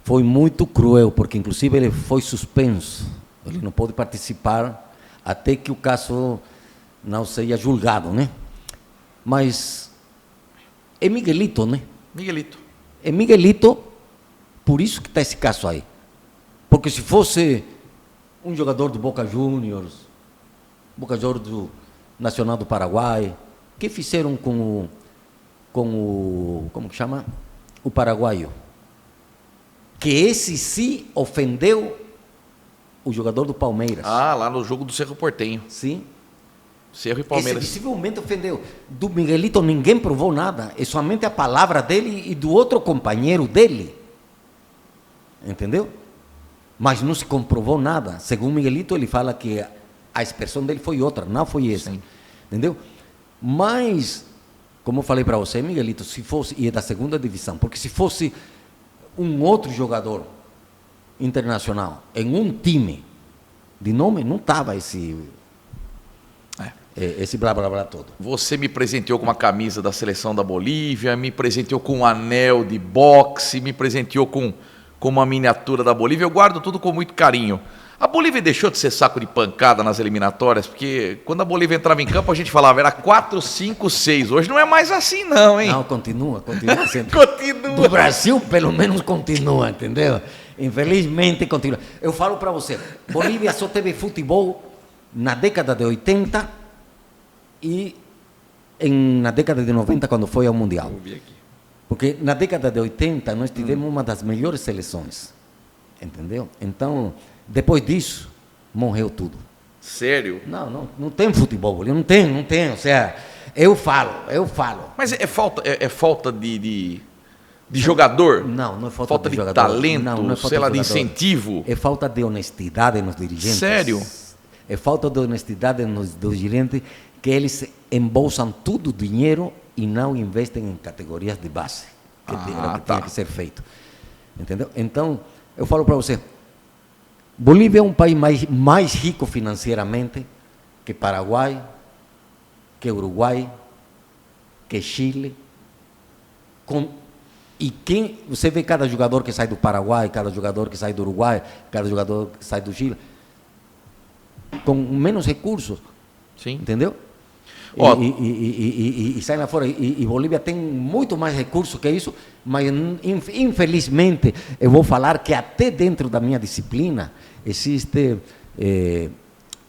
foi muito cruel, porque inclusive ele foi suspenso. Ele não pode participar até que o caso não seja julgado, né? Mas é Miguelito, né? Miguelito. É Miguelito, por isso que está esse caso aí. Porque se fosse um jogador do Boca Juniors, jogador do Nacional do Paraguai, que fizeram com o como que chama? O paraguaio. Que esse sim ofendeu o jogador do Palmeiras. Ah, lá no jogo do Cerro Porteño. Sim. Cerro e Palmeiras. Esse visivelmente ofendeu. Do Miguelito ninguém provou nada. É somente a palavra dele e do outro companheiro dele. Entendeu? Mas não se comprovou nada. Segundo Miguelito, ele fala que a expressão dele foi outra, não foi essa. Sim. Entendeu? Mas, como eu falei para você, Miguelito, se fosse, e é da segunda divisão, porque se fosse um outro jogador internacional em um time de nome, não estava esse blá blá blá todo. Você me presenteou com uma camisa da seleção da Bolívia, me presenteou com um anel de boxe, me presenteou com uma miniatura da Bolívia. Eu guardo tudo com muito carinho. A Bolívia deixou de ser saco de pancada nas eliminatórias, porque quando a Bolívia entrava em campo a gente falava, era 4, 5, 6. Hoje não é mais assim não, hein? Não, continua sendo. Continua. Do Brasil, pelo menos, continua, entendeu? Infelizmente, continua. Eu falo para você, Bolívia só teve futebol na década de 80 e na década de 90, quando foi ao Mundial. Porque na década de 80 nós tivemos uma das melhores seleções, entendeu? Então, depois disso, morreu tudo. Sério? Não tem futebol, não tem, ou seja, eu falo. Mas é falta de jogador? Não é falta de de jogador. talento, Não é falta sei lá, de de jogador. incentivo? É falta de honestidade nos dirigentes. Sério? É falta de honestidade nos dirigentes, que eles embolsam todo o dinheiro e não investem em categorias de base, que tinha que ser feito. Entendeu? Então, eu falo para você, Bolívia é um país mais rico financeiramente que Paraguai, que Uruguai, que Chile. E quem você vê cada jogador que sai do Paraguai, cada jogador que sai do Uruguai, cada jogador que sai do Chile, com menos recursos. Sim. Entendeu? E sai lá fora. E Bolívia tem muito mais recursos que isso, mas infelizmente eu vou falar que até dentro da minha disciplina existem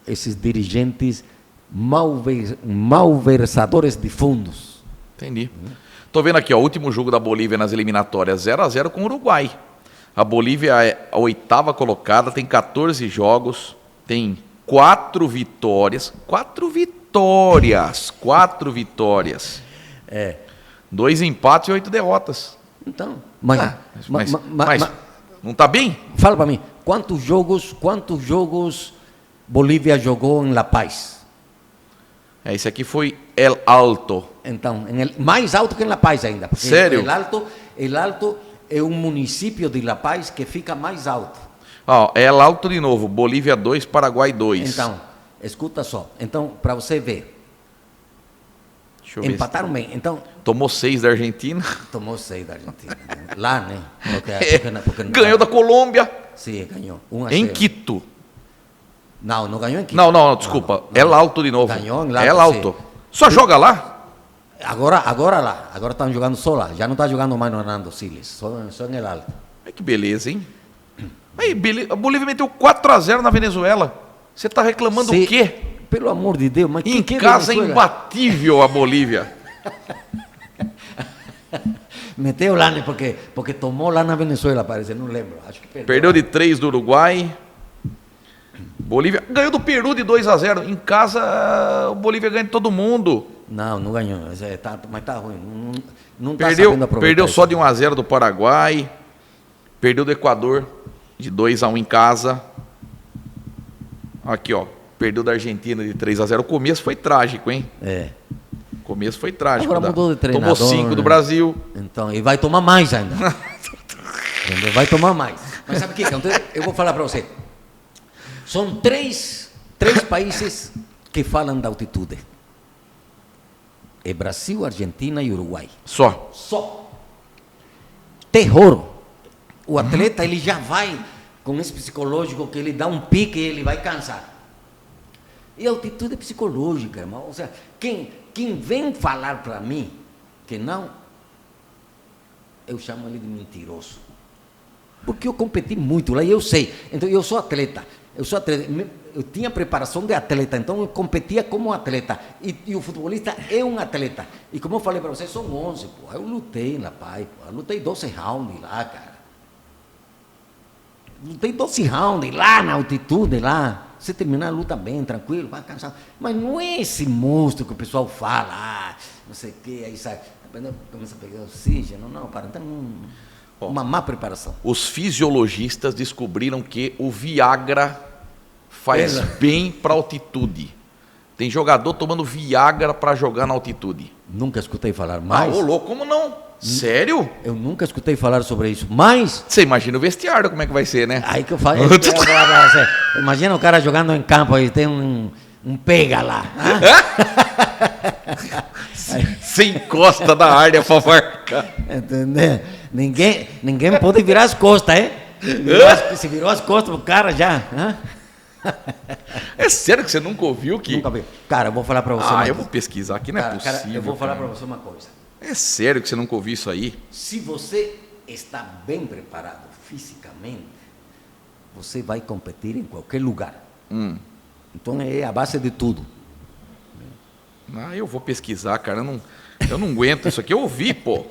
esses dirigentes malversadores de fundos. Entendi. Estou vendo aqui, ó, o último jogo da Bolívia nas eliminatórias, 0-0 com o Uruguai. A Bolívia é a 8ª colocada, tem 14 jogos, tem 4 vitórias. 4 vitórias. 2 empates e 8 derrotas. Então, mas não está bem? Fala para mim, quantos jogos Bolívia jogou em La Paz? Esse aqui foi El Alto. Então, mais alto que em La Paz ainda. Sério? El Alto é um município de La Paz que fica mais alto. El Alto de novo, Bolívia 2, Paraguai 2. Então, escuta só. Então, para você ver. Deixa eu ver. Empataram bem. Então, tomou 6 da Argentina. Tomou 6 da Argentina. Lá, né? Porque ganhou da Colômbia. Sim, ganhou. Em Quito. Não ganhou em Quito. Não, desculpa. El Alto de novo. Ganhou em El Alto. Só joga lá? Agora lá. Agora estão jogando só lá. Já não está jogando mais no Hernando Siles. Só em El Alto. Que beleza, hein? Aí, a Bolívia meteu 4-0 na Venezuela. Você está reclamando o quê? Pelo amor de Deus, mas em casa é imbatível a Bolívia. Meteu lá, né? Porque tomou lá na Venezuela, parece, não lembro. Acho que perdeu de 3 do Uruguai. Bolívia ganhou do Peru de 2-0. Em casa, o Bolívia ganha de todo mundo. Não ganhou. Mas tá ruim. Não tá Perdeu, sabendo aproveitar perdeu só isso. de 1-0 do Paraguai. Perdeu do Equador de 2-1 em casa. Aqui, ó. Perdeu da Argentina de 3-0. O começo foi trágico, hein? O começo foi trágico. Agora mudou de treinador. Tomou 5 do né? Brasil. Então, e vai tomar mais ainda. Entendeu? Vai tomar mais. Mas sabe o que? Eu vou falar para você. São três países que falam da altitude. É Brasil, Argentina e Uruguai. Só. Terror. O atleta, ele já vai com esse psicológico que ele dá um pique e ele vai cansar. E a altitude é psicológica, irmão. Ou seja, quem vem falar para mim que não, eu chamo ele de mentiroso. Porque eu competi muito lá e eu sei. Então, eu sou atleta. Eu tinha preparação de atleta, então eu competia como atleta. E o futebolista é um atleta. E como eu falei para vocês, são 11, porra. Eu lutei na PAI, porra. Eu lutei 12 rounds lá, cara. Lutei 12 rounds lá na altitude, lá. Você terminar a luta bem, tranquilo, vai cansar. Mas não é esse monstro que o pessoal fala, não sei o quê, aí sai, começa a pegar oxigênio. Não, para. Então, uma má preparação. Os fisiologistas descobriram que o Viagra faz bem para altitude. Tem jogador tomando Viagra para jogar na altitude. Nunca escutei falar mais. Ô louco, como não? Sério? Eu nunca escutei falar sobre isso. Mas Você imagina o vestiário como é que vai ser, né? aí que eu falo, imagina o cara jogando em campo e tem um pega lá. Você encosta na área para marcar. Entendeu? Ninguém pode virar as costas, hein? Se virou as costas, o cara já. É sério que você nunca ouviu que... Nunca vi. Cara, eu vou falar para você uma eu coisa. vou pesquisar aqui, não é possível. Cara, eu vou falar para cara. você uma coisa. É sério que você nunca ouviu isso aí? Se você está bem preparado fisicamente, você vai competir em qualquer lugar. Então é a base de tudo. Eu vou pesquisar, cara. Eu não aguento isso aqui. Eu ouvi, pô.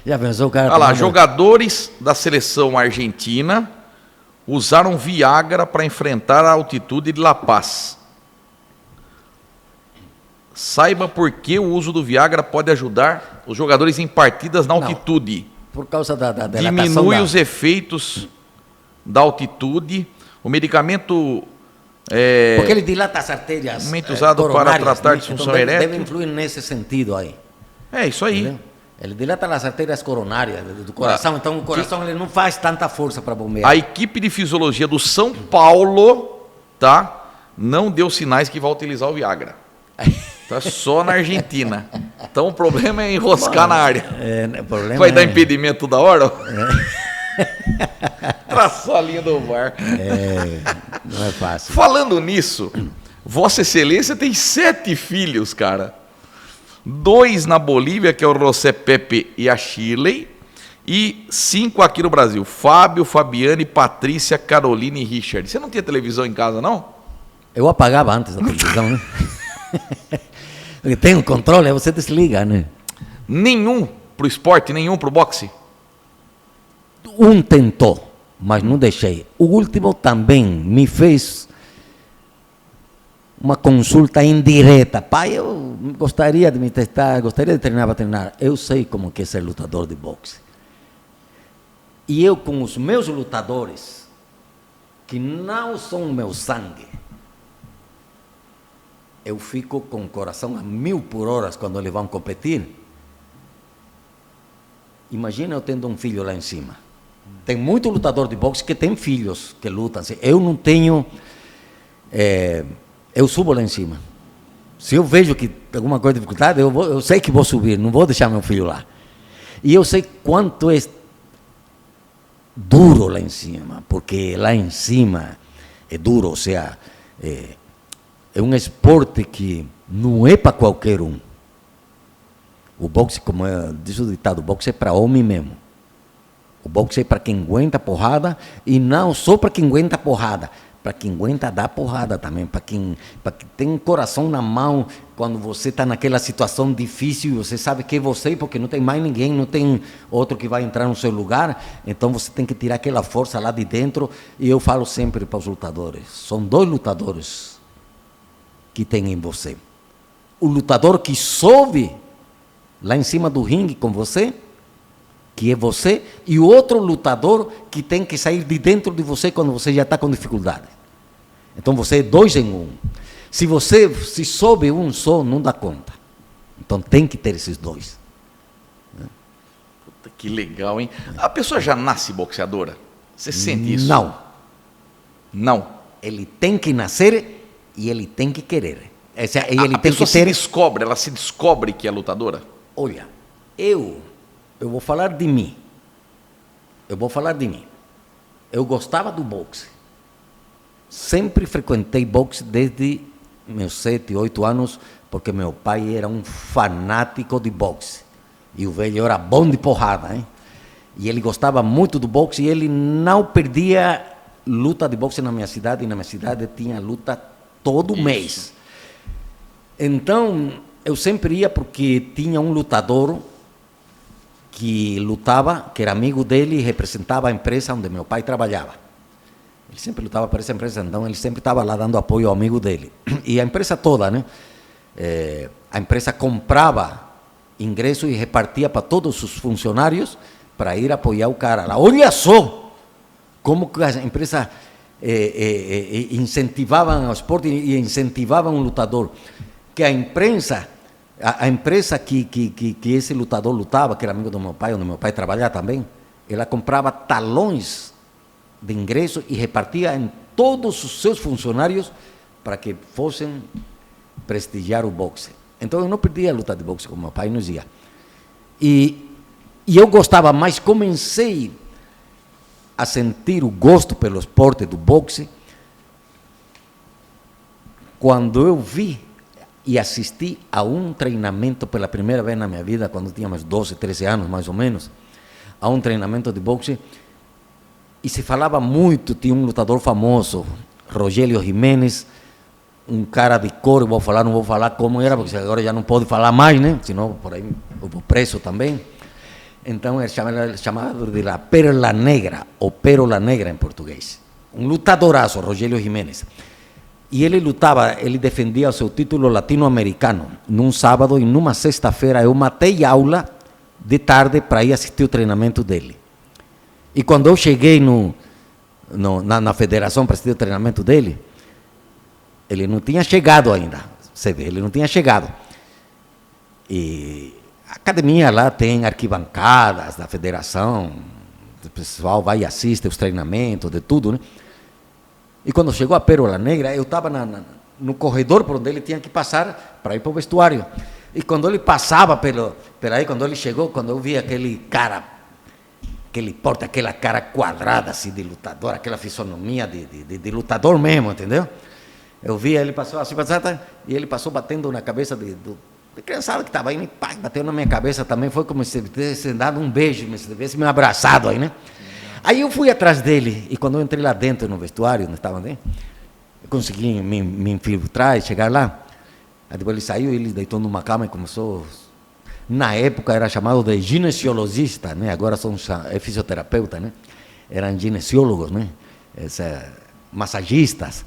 Já pensou, cara? Olha lá, jogadores da seleção argentina usaram Viagra para enfrentar a altitude de La Paz. Saiba por que o uso do Viagra pode ajudar os jogadores em partidas na altitude. Por causa da Diminui os efeitos da altitude. O medicamento porque ele dilata as artérias momento usado para coronárias, tratar né? disfunção Então erétil. deve influir nesse sentido aí. É isso aí. Entendeu? Ele dilata as artérias coronárias do coração, então o coração ele não faz tanta força para bombear. A equipe de fisiologia do São Paulo, tá, não deu sinais que vai utilizar o Viagra. Tá só na Argentina. Então o problema é enroscar na área. O problema Vai dar impedimento toda hora? Traçou a linha do VAR. Não é fácil. Falando nisso, Vossa Excelência tem 7 filhos, cara. 2 na Bolívia, que é o José Pepe e a Shirley, e 5 aqui no Brasil. Fábio, Fabiane, Patrícia, Carolina e Richard. Você não tinha televisão em casa, não? Eu apagava antes da televisão, né? Porque tem um controle, aí você desliga, né? Nenhum pro esporte, nenhum pro boxe? Um tentou, mas não deixei. O último também me fez uma consulta indireta. Pai, eu gostaria de me testar, gostaria de treinar para treinar. Eu sei como que é ser lutador de boxe. E eu com os meus lutadores, que não são meu sangue, eu fico com o coração a 1000 por hora quando eles vão competir. Imagina eu tendo um filho lá em cima. Tem muito lutador de boxe que tem filhos que lutam. Eu não tenho... eu subo lá em cima. Se eu vejo que tem alguma coisa de dificuldade, eu sei que vou subir, não vou deixar meu filho lá. E eu sei quanto é duro lá em cima, porque lá em cima é duro, ou seja, é um esporte que não é para qualquer um. O boxe, como diz o ditado, o boxe é para homem mesmo. O boxe é para quem aguenta porrada, e não só para quem aguenta porrada, para quem aguenta dar porrada também, para quem tem coração na mão quando você está naquela situação difícil e você sabe que é você, porque não tem mais ninguém, não tem outro que vai entrar no seu lugar, então você tem que tirar aquela força lá de dentro. E eu falo sempre para os lutadores, são 2 lutadores que tem em você. O lutador que sobe lá em cima do ringue com você, que é você, e o outro lutador que tem que sair de dentro de você quando você já está com dificuldade. Então você é 2 em 1. Se sobe um só, não dá conta. Então tem que ter esses 2. Puta, que legal, hein? A pessoa já nasce boxeadora? Você sente isso? Não. Não. Ele tem que nascer e ele tem que querer. A pessoa ela se descobre que é lutadora? Olha, eu vou falar de mim. Eu gostava do boxe. Sempre frequentei boxe desde meus 7, 8 anos, porque meu pai era um fanático de boxe. E o velho era bom de porrada, hein? E ele gostava muito do boxe e ele não perdia luta de boxe na minha cidade. E na minha cidade tinha luta todo mês. Então, eu sempre ia porque tinha um lutador que lutava, que era amigo dele e representava a empresa onde meu pai trabalhava. Ele sempre lutava para essa empresa, então ele sempre estava lá dando apoio ao amigo dele. E a empresa toda, né? A empresa comprava ingresso e repartia para todos os funcionários para ir apoiar o cara lá. Olha só como que a empresa incentivava o esporte e incentivava um lutador. Que a empresa que esse lutador lutava, que era amigo do meu pai, onde meu pai trabalhava também, ela comprava talões de ingresso e repartia em todos os seus funcionários para que fossem prestigiar o boxe. Então eu não perdia a luta de boxe com meu pai, não ia. E eu gostava, mas comecei a sentir o gosto pelo esporte do boxe quando eu vi e assisti a um treinamento pela primeira vez na minha vida, quando tinha uns 12, 13 anos mais ou menos, a um treinamento de boxe, e se falava muito, tinha um lutador famoso, Rogério Jiménez, um cara de cor, não vou falar como era, porque agora já não pode falar mais, né? Senão por aí eu vou preso também. Então ele chamava de la Perla Negra, ou Pérola Negra em português. Um lutadoraço, Rogério Jiménez. E ele lutava, ele defendia o seu título latino-americano. Num sábado e numa sexta-feira eu matei aula de tarde para ir assistir o treinamento dele. E quando eu cheguei na federação para assistir o treinamento dele, ele não tinha chegado ainda. Você vê, ele não tinha chegado. E a academia lá tem arquibancadas da federação, o pessoal vai e assiste os treinamentos, de tudo, né? E quando chegou a Pérola Negra, eu estava no corredor por onde ele tinha que passar para ir para o vestuário. E quando ele passava aí, quando ele chegou, quando eu vi aquele cara, aquele porte, aquela cara quadrada assim de lutador, aquela fisionomia de lutador mesmo, entendeu? Eu vi, ele passou assim, e ele passou batendo na cabeça de criançada que estava aí, e pá, bateu na minha cabeça também, foi como se tivesse dado um beijo, se tivesse me abraçado aí, né? Aí eu fui atrás dele, e quando eu entrei lá dentro no vestuário, onde estava dentro, eu consegui me infiltrar e chegar lá. Aí depois ele saiu, ele deitou numa cama e começou... Na época era chamado de gineciologista, né? Agora é fisioterapeuta, né? Eram gineciólogos, né? Massagistas.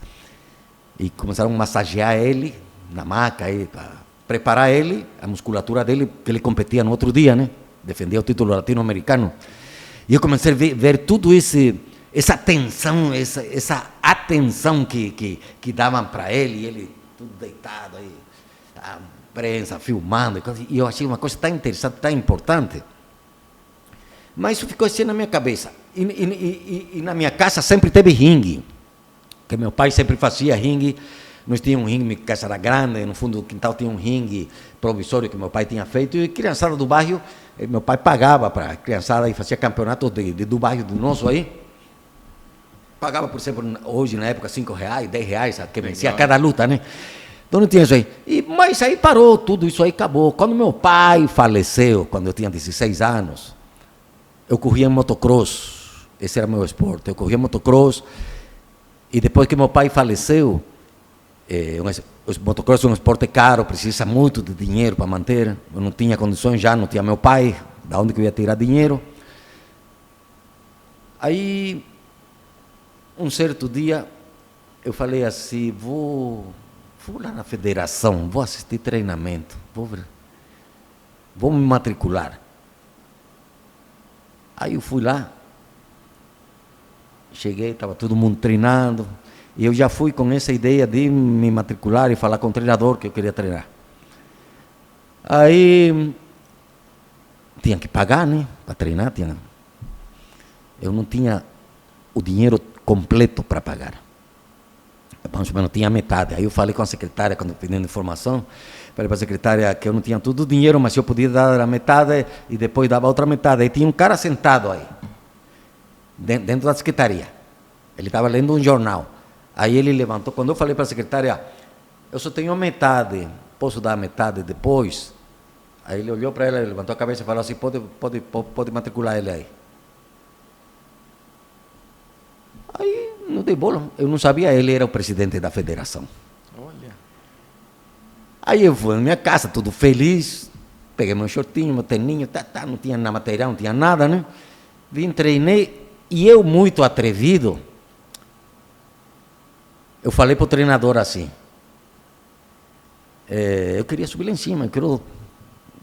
E começaram a massagear ele na maca, para preparar ele, a musculatura dele, que ele competia no outro dia, né? Defendia o título latino-americano. E eu comecei a ver tudo essa tensão, essa atenção que davam para ele, e ele tudo deitado aí, a imprensa filmando, e eu achei uma coisa tão interessante, tão importante. Mas isso ficou assim na minha cabeça. E na minha casa sempre teve ringue, que meu pai sempre fazia ringue. Nós tínhamos um ringue, minha casa era grande, no fundo do quintal tinha um ringue provisório que meu pai tinha feito, e criançada do bairro, meu pai pagava para a criançada e fazia campeonatos do bairro do nosso aí. Pagava, por exemplo, hoje na época, R$5, R$10, que vencia cada luta, né? Então não tinha isso aí. Mas aí parou, tudo isso aí acabou. Quando meu pai faleceu, quando eu tinha 16 anos, eu corria em motocross. Esse era meu esporte. Eu corria em motocross E depois que meu pai faleceu, o motocross é um esporte caro, precisa muito de dinheiro para manter. Eu não tinha condições já, não tinha meu pai, da onde que eu ia tirar dinheiro? Aí, um certo dia, eu falei assim, vou lá na federação, vou assistir treinamento, vou me matricular. Aí eu fui lá, cheguei, estava todo mundo treinando, e eu já fui com essa ideia de me matricular e falar com o treinador que eu queria treinar. Aí, tinha que pagar, né, para treinar, eu não tinha o dinheiro completo para pagar. Mais ou menos tinha metade. Aí eu falei com a secretária, quando pedindo informação, falei para a secretária que eu não tinha todo o dinheiro, mas eu podia dar a metade e depois dava outra metade. Aí tinha um cara sentado aí, dentro da secretaria. Ele estava lendo um jornal. Aí ele levantou. Quando eu falei para a secretária, eu só tenho metade, posso dar a metade depois? Aí ele olhou para ela, levantou a cabeça e falou assim, pode matricular ele aí. Aí não dei bola, eu não sabia, ele era o presidente da federação. Olha. Aí eu fui na minha casa, tudo feliz, peguei meu shortinho, meu teninho, não tinha na material, não tinha nada, né? Vim, treinei, e eu, muito atrevido, eu falei para o treinador assim, eu queria subir lá em cima,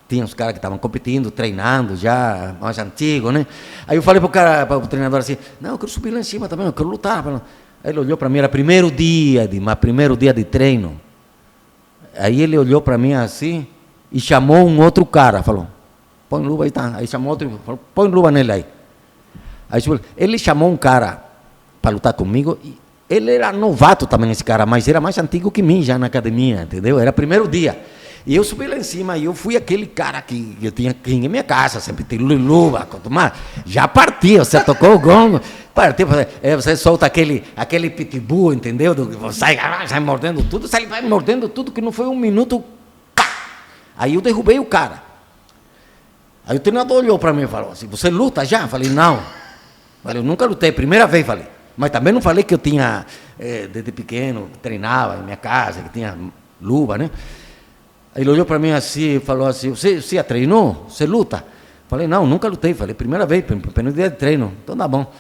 tinha os caras que estavam competindo, treinando já, mais antigos, né? Aí eu falei para o treinador assim, não, eu quero subir lá em cima também, eu quero lutar. Aí ele olhou para mim, era primeiro dia de treino. Aí ele olhou para mim assim e chamou um outro cara, falou, põe luva aí, tá? Aí chamou outro, falou, põe luva nele aí. Aí ele chamou um cara para lutar comigo, e ele era novato também, esse cara, mas era mais antigo que mim já na academia, entendeu? Era primeiro dia. E eu subi lá em cima e eu fui aquele cara que eu tinha aqui em minha casa, sempre tem luva, já partiu, você tocou o gongo, partiu, você solta aquele pitbull, entendeu? Sai mordendo tudo, vai mordendo tudo, que não foi um minuto, pá! Aí eu derrubei o cara. Aí o treinador olhou para mim e falou assim, você luta já? Eu falei, não. Eu nunca lutei, primeira vez, falei. Mas também não falei que eu tinha, desde pequeno, treinava em minha casa, que tinha luva, né? Ele olhou para mim assim e falou assim, você já treinou? Você luta? Falei, não, nunca lutei. Falei, primeira vez, primeiro dia de treino. Então tá bom.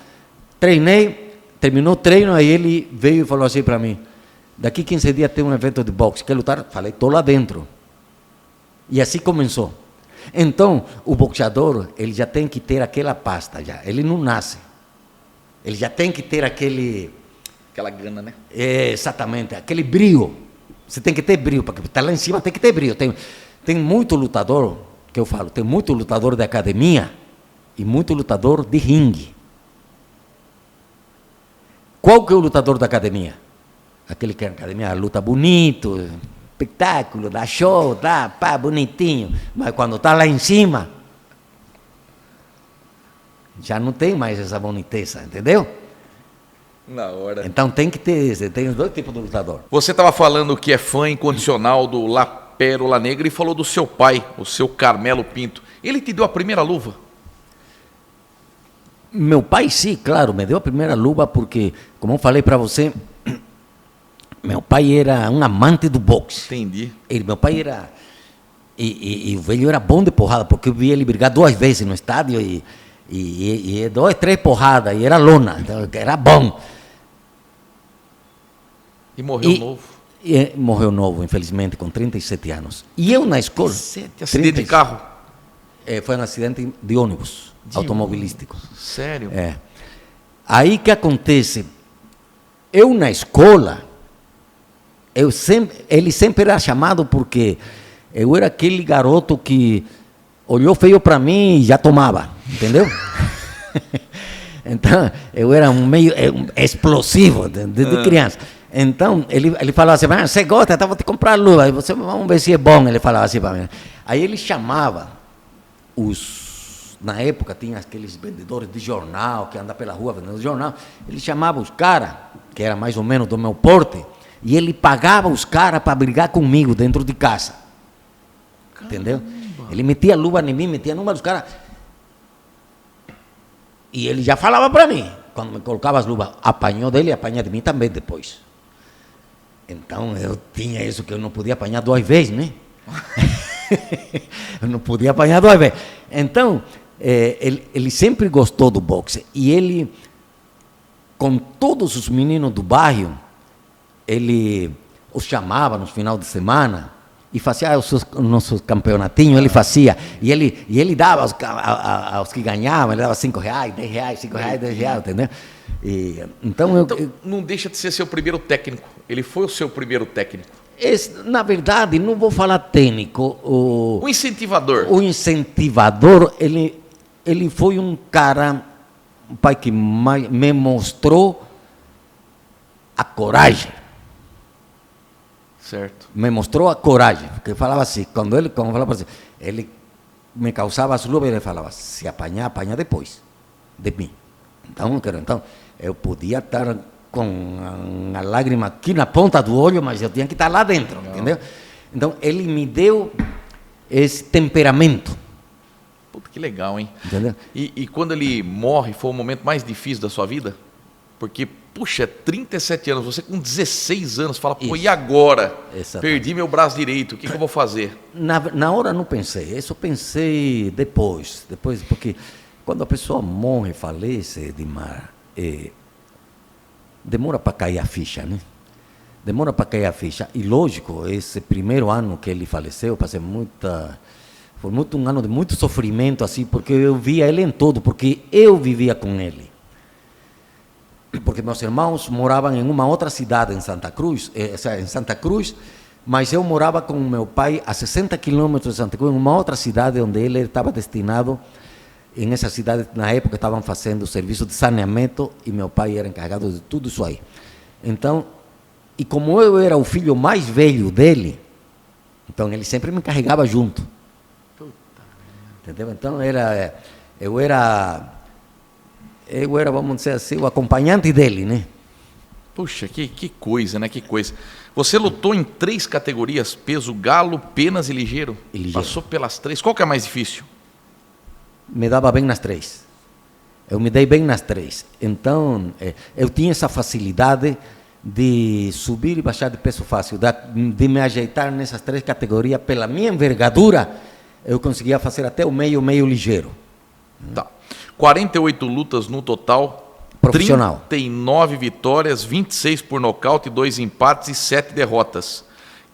Treinei, terminou o treino, aí ele veio e falou assim para mim, daqui 15 dias tem um evento de boxe, quer lutar? Falei, estou lá dentro. E assim começou. Então, o boxeador, ele já tem que ter aquela pasta, já. Ele não nasce. Ele já tem que ter Aquela gana, né? Exatamente, aquele brio. Você tem que ter brilho, porque estar lá em cima tem que ter brilho. Tem muito lutador, que eu falo, tem muito lutador de academia e muito lutador de ringue. Qual que é o lutador da academia? Aquele que na academia luta bonito, espetáculo, dá show, dá pá, bonitinho. Mas quando está lá em cima, já não tem mais essa boniteza, entendeu? Na hora. Então tem que ter, tem os dois tipos de lutador. Você estava falando que é fã incondicional do La Pérola Negra e falou do seu pai, o seu Carmelo Pinto. Ele te deu a primeira luva? Meu pai, sim, claro, me deu a primeira luva porque, como eu falei para você, meu pai era um amante do boxe. Entendi. Meu pai era... E o velho era bom de porrada, porque eu vi ele brigar 2 vezes no estádio e 2, 3 porradas, e era lona, então era bom. E morreu novo? Morreu novo, infelizmente, com 37 anos. E eu na escola... 37? Acidente de carro? Foi um acidente de ônibus, automobilístico. Sério? Aí que acontece? Eu na escola, ele sempre era chamado porque eu era aquele garoto que olhou feio para mim e já tomava, entendeu? Então, eu era meio explosivo de criança. Então, ele falava assim, você gosta? Então vou te comprar luva, vamos ver se é bom, ele falava assim para mim. Aí ele chamava na época tinha aqueles vendedores de jornal, que andam pela rua vendendo jornal, ele chamava os caras, que era mais ou menos do meu porte, e ele pagava os caras para brigar comigo dentro de casa. Caramba. Entendeu? Ele metia luva em mim, metia número dos caras. E ele já falava para mim, quando me colocava as luvas, apanhou dele e apanha de mim também depois. Então eu tinha isso que eu não podia apanhar 2 vezes, né? Eu não podia apanhar 2 vezes. Então, ele sempre gostou do boxe. E ele, com todos os meninos do bairro, ele os chamava nos final de semana e fazia os nossos campeonatinhos, ele fazia. E ele dava aos que ganhavam, ele dava R$5, R$10, R$5, R$10, entendeu? Então, não deixa de ser seu primeiro técnico. Ele foi o seu primeiro técnico. Na verdade, não vou falar técnico. O incentivador. O incentivador, ele foi um cara, um pai que me mostrou a coragem. Certo. Me mostrou a coragem, porque falava assim, quando falava assim, ele me causava as luvas, ele falava, se apanhar, apanha depois de mim. Então, eu podia estar com a lágrima aqui na ponta do olho, mas eu tinha que estar lá dentro, entendeu? Então, ele me deu esse temperamento. Puta, que legal, hein? Entendeu? E quando ele morre, foi o momento mais difícil da sua vida? Porque, puxa, 37 anos, você com 16 anos, fala, pô, e agora? Exatamente. Perdi meu braço direito, o que eu vou fazer? Na hora não pensei, isso eu pensei depois, porque quando a pessoa morre, falece, Edmar, demora para cair a ficha, né? Demora para cair a ficha. E lógico, esse primeiro ano que ele faleceu, foi um ano de muito sofrimento, assim, porque eu via ele em todo, porque eu vivia com ele. Porque meus irmãos moravam em uma outra cidade em Santa Cruz, mas eu morava com meu pai a 60 quilômetros de Santa Cruz, em uma outra cidade onde ele estava destinado. Em essa cidade, na época, estavam fazendo o serviço de saneamento e meu pai era encarregado de tudo isso aí. Então, e como eu era o filho mais velho dele, então ele sempre me carregava junto. Entendeu? Então, eu era, vamos dizer assim, o acompanhante dele, né? Puxa, que coisa, né? Que coisa. Você lutou em 3 categorias, peso galo, penas e ligeiro? Passou pelas 3. Qual que é a mais difícil? Me dava bem nas 3. Eu me dei bem nas 3. Então, eu tinha essa facilidade de subir e baixar de peso fácil, de me ajeitar nessas 3 categorias. Pela minha envergadura, eu conseguia fazer até o meio ligeiro. Tá. 48 lutas no total. Profissional. 39 vitórias, 26 por nocaute, 2 empates e 7 derrotas.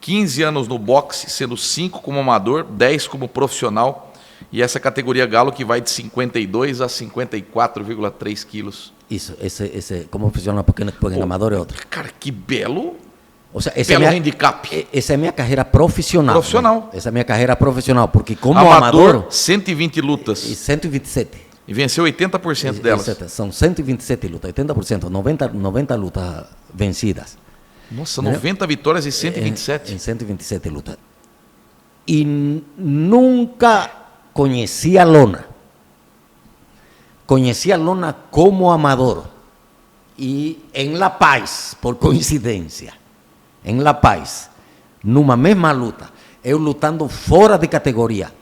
15 anos no boxe, sendo 5 como amador, 10 como profissional. E essa categoria galo que vai de 52 a 54,3 quilos. Isso, esse como funciona porque amador é outro. Cara, que belo, ou seja, belo handicap. Essa é a minha carreira profissional. Profissional. Né? Essa é a minha carreira profissional, porque como amador 120 lutas. E 127. E venceu 80% delas. São 127 lutas, 80%, 90 lutas vencidas. Nossa, 90 vitórias e 127? Em 127 lutas. E nunca conheci a lona. Conheci a lona como amador. E em La Paz, por coincidência, em La Paz, numa mesma luta, eu lutando fora de categoria,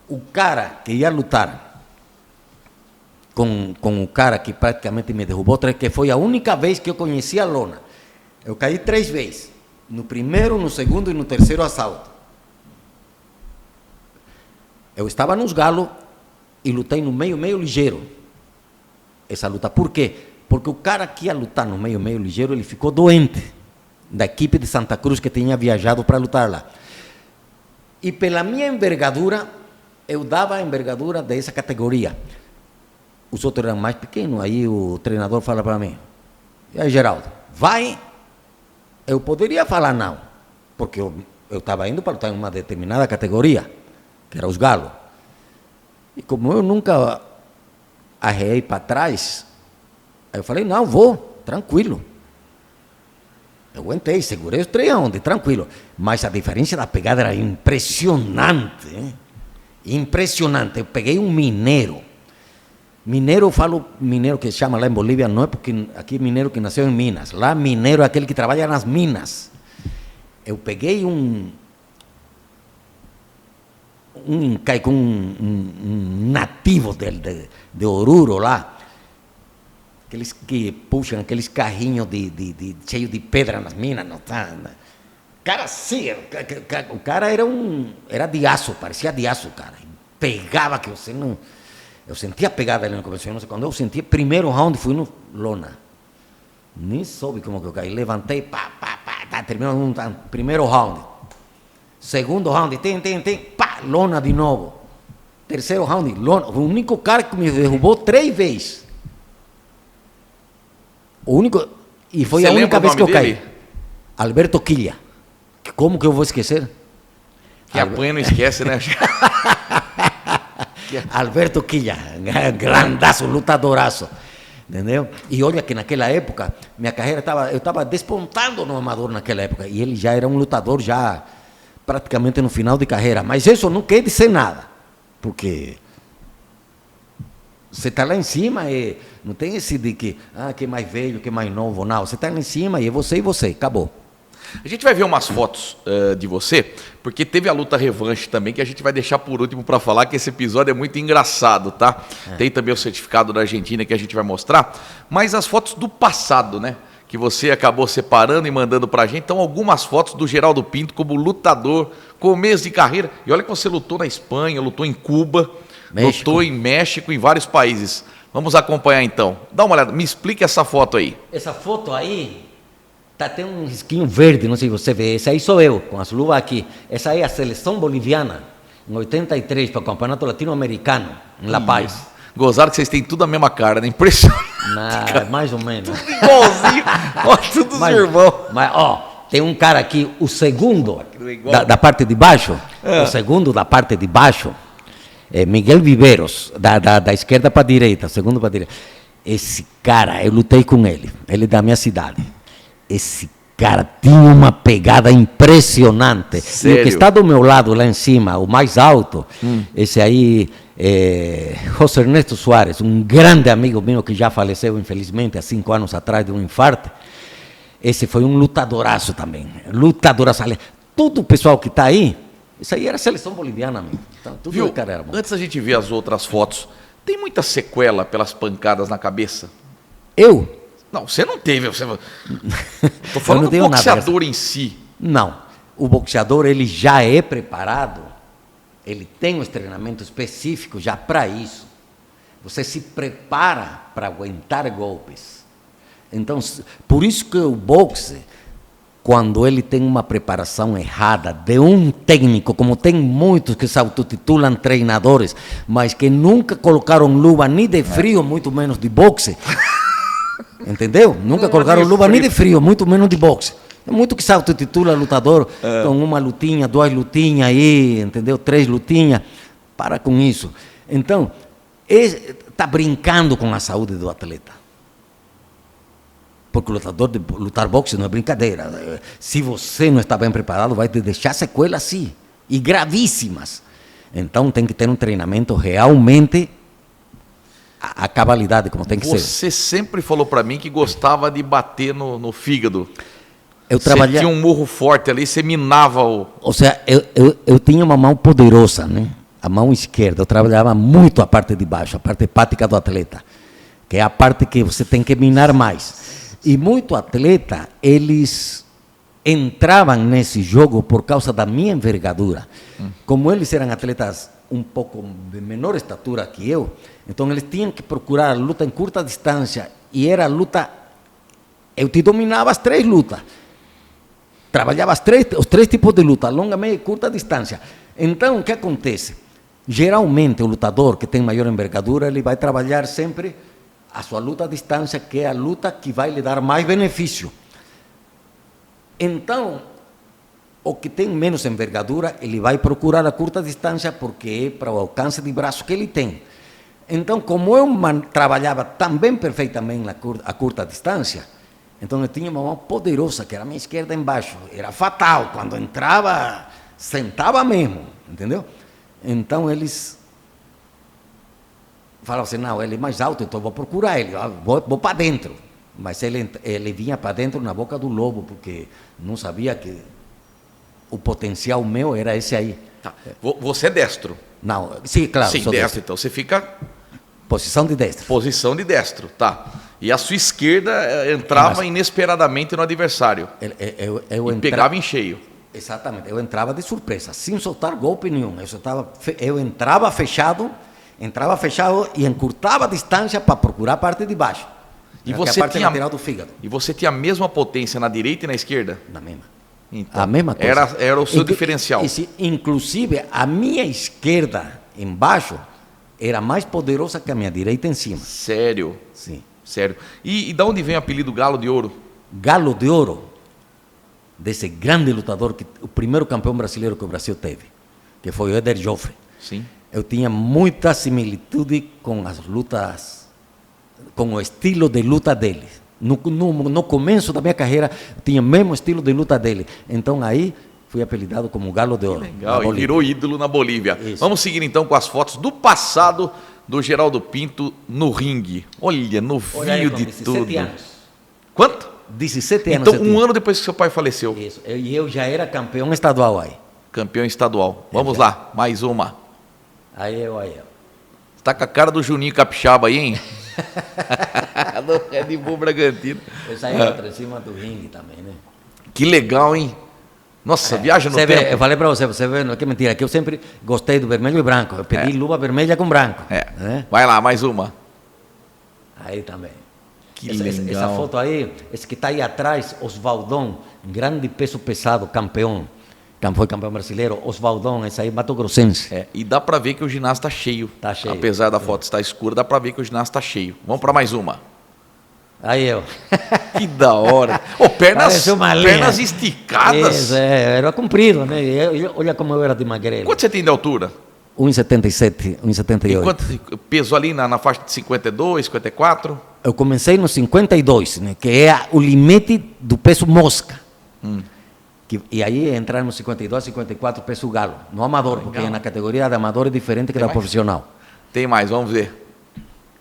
o cara que ia lutar com o cara que praticamente me derrubou, que foi a única vez que eu conheci a lona. Eu caí 3 vezes, no primeiro, no segundo e no terceiro assalto. Eu estava nos galos e lutei no meio ligeiro. Essa luta, por quê? Porque o cara que ia lutar no meio ligeiro, ele ficou doente, da equipe de Santa Cruz que tinha viajado para lutar lá. E pela minha envergadura, eu dava a envergadura dessa categoria. Os outros eram mais pequenos, aí o treinador fala para mim, e aí Geraldo, vai? Eu poderia falar não, porque eu estava indo para lutar em uma determinada categoria, que era os galos. E como eu nunca arreei para trás, aí eu falei, não, vou, tranquilo. Eu aguentei, segurei os 3 onde, tranquilo. Mas a diferença da pegada era impressionante, hein? Impressionante. Eu peguei um mineiro. Mineiro, eu falo mineiro que se chama lá em Bolívia, não é porque aqui é mineiro que nasceu em Minas. Lá mineiro é aquele que trabalha nas minas. Eu peguei um nativo de Oruro lá, aqueles que puxam aqueles carrinhos cheio de pedra nas minas, não tá? Cara, sim, o cara era de aço, parecia de aço, cara. Pegava que você não... Eu sentia pegada ali no começo, eu não sei quando eu senti, primeiro round fui no lona. Nem soube como que eu caí, levantei, terminou primeiro round. Segundo round, lona de novo. Terceiro round, lona. O único cara que me derrubou 3 vezes. O único... E foi a única vez que eu caí. Alberto Quilla. Como que eu vou esquecer? Que apanha não esquece, né? Alberto Quilla, grandaço, lutadoraço. Entendeu? E olha que naquela época, minha carreira eu estava despontando no amador naquela época. E ele já era um lutador já praticamente no final de carreira. Mas isso não quer dizer nada. Porque você está lá em cima e não tem esse de que é mais velho, que é mais novo, não. Você está lá em cima e você, acabou. A gente vai ver umas fotos de você, porque teve a luta revanche também, que a gente vai deixar por último para falar, que esse episódio é muito engraçado, tá? Tem também o certificado da Argentina que a gente vai mostrar, mas as fotos do passado, né? Que você acabou separando e mandando pra gente. Então, algumas fotos do Geraldo Pinto como lutador, começo de carreira. E olha que você lutou na Espanha, lutou em Cuba, lutou em México, em vários países. Vamos acompanhar então. Dá uma olhada, me explica essa foto aí. Essa foto aí, tem um risquinho verde, não sei se você vê. Esse aí sou eu, com as luvas aqui. Essa aí é a seleção boliviana, em 83, para o Campeonato Latino-Americano, em La Paz. Gozaram que vocês têm tudo a mesma cara, né? Impressionante. Mais ou menos. Tudo igualzinho. Ó, tudo os irmãos. Mas, tem um cara aqui, o segundo, da parte de baixo. O segundo da parte de baixo, é Miguel Viveros, da esquerda para a direita, segundo para a direita. Esse cara, eu lutei com ele. Ele é da minha cidade. Esse cara tinha uma pegada impressionante. Sério? E o que está do meu lado, lá em cima, o mais alto, esse aí, José Ernesto Soares, um grande amigo meu que já faleceu, infelizmente, há 5 anos atrás de um infarto. Esse foi um lutadoraço também. Lutadoraço. Todo o pessoal que está aí, isso aí era a seleção boliviana mesmo. Então, tudo. Viu? Cara era bom. Antes da gente ver as outras fotos, tem muita sequela pelas pancadas na cabeça? Eu? Não, você não teve. Estou falando do boxeador em si. Não. O boxeador, ele já é preparado, ele tem um treinamento específico já para isso. Você se prepara para aguentar golpes. Então, por isso que o boxe, quando ele tem uma preparação errada de um técnico, como tem muitos que se autotitulam treinadores, mas que nunca colocaram luva nem de frio, muito menos de boxe. Entendeu? Nunca colocaram luva nem de frio, muito menos de boxe. É muito que se autotitula lutador com uma lutinha, 2 lutinhas aí, entendeu? 3 lutinhas. Para com isso. Então, está brincando com a saúde do atleta. Porque o lutador de lutar boxe não é brincadeira. Se você não está bem preparado, vai te deixar sequelas sim, e gravíssimas. Então tem que ter um treinamento realmente a cabalidade, como tem que ser. Você sempre falou para mim que gostava de bater no fígado. Você tinha um murro forte ali, você minava o... Ou seja, eu tinha uma mão poderosa, né? A mão esquerda. Eu trabalhava muito a parte de baixo, a parte hepática do atleta, que é a parte que você tem que minar mais. E muito atleta, eles entravam nesse jogo por causa da minha envergadura. Como eles eram atletas um pouco de menor estatura que eu, então eles tinham que procurar a luta em curta distância, e era a luta, eu te dominava as 3 lutas, trabalhava os 3 tipos de luta, longa, média e curta distância. Então, o que acontece? Geralmente, o lutador que tem maior envergadura, ele vai trabalhar sempre a sua luta à distância, que é a luta que vai lhe dar mais benefício. Então, o que tem menos envergadura, ele vai procurar a curta distância, porque é para o alcance de braço que ele tem. Então, como eu trabalhava também perfeitamente a curta distância, então eu tinha uma mão poderosa, que era a minha esquerda embaixo. Era fatal, quando entrava, sentava mesmo, entendeu? Então eles falavam assim, não, ele é mais alto, então eu vou procurar ele, vou para dentro. Mas ele vinha para dentro na boca do lobo, porque não sabia que o potencial meu era esse aí. Tá. Você é destro? Não, sim, claro. Sim, destro, então você fica... Posição de destro. Posição de destro, tá. E a sua esquerda entrava inesperadamente no adversário. E pegava em cheio. Exatamente, eu entrava de surpresa, sem soltar golpe nenhum. Eu entrava fechado e encurtava a distância para procurar a parte de baixo. E você a parte tinha lateral do fígado. E você tinha a mesma potência na direita e na esquerda? Na mesma. Então, a mesma coisa. Era o seu diferencial. Inclusive, a minha esquerda embaixo era mais poderosa que a minha direita em cima. Sério? Sim. Sério. E de onde vem o apelido Galo de Ouro? Galo de Ouro, desse grande lutador, o primeiro campeão brasileiro que o Brasil teve, que foi o Éder Joffre. Sim. Eu tinha muita similitude com as lutas, com o estilo de luta dele. No começo da minha carreira, tinha o mesmo estilo de luta dele. Então aí fui apelidado como Galo de Ouro. Legal, e virou ídolo na Bolívia. Isso. Vamos seguir então com as fotos do passado do Geraldo Pinto no ringue. Olha, novinho de 17 tudo. anos. Quanto? 17 anos. Então, um ano depois que seu pai faleceu. Isso. E eu já era campeão estadual aí. Campeão estadual. Vamos lá, mais uma. Aí eu. Você tá com a cara do Juninho Capixaba aí, hein? Do Red Bull Bragantino. Eu saí outra em cima do ringue também, né? Que legal, hein? Nossa, viagem no tempo. Eu falei para você vê, não é que mentira, que eu sempre gostei do vermelho e branco. Eu pedi luva vermelha com branco. Né? Vai lá, mais uma. Aí também. Que legal. Essa foto aí, esse que está aí atrás, Oswaldão, grande peso pesado, campeão. Foi campeão brasileiro, Oswaldão, esse aí, Mato Grossense. E dá para ver que o ginásio está cheio. Tá cheio. Apesar da foto estar escura, dá para ver que o ginásio está cheio. Vamos para mais uma. Aí eu. Que da hora. Pernas esticadas. Isso, era comprido, né? Olha como eu era de magrelo. Quanto você tem de altura? 1,77, 1,78. E quanto peso ali na faixa de 52, 54? Eu comecei no 52, né? Que é o limite do peso mosca. E aí entraram no 52, 54 peso galo. No amador, porque na categoria de amador é diferente que da profissional. Tem mais, vamos ver.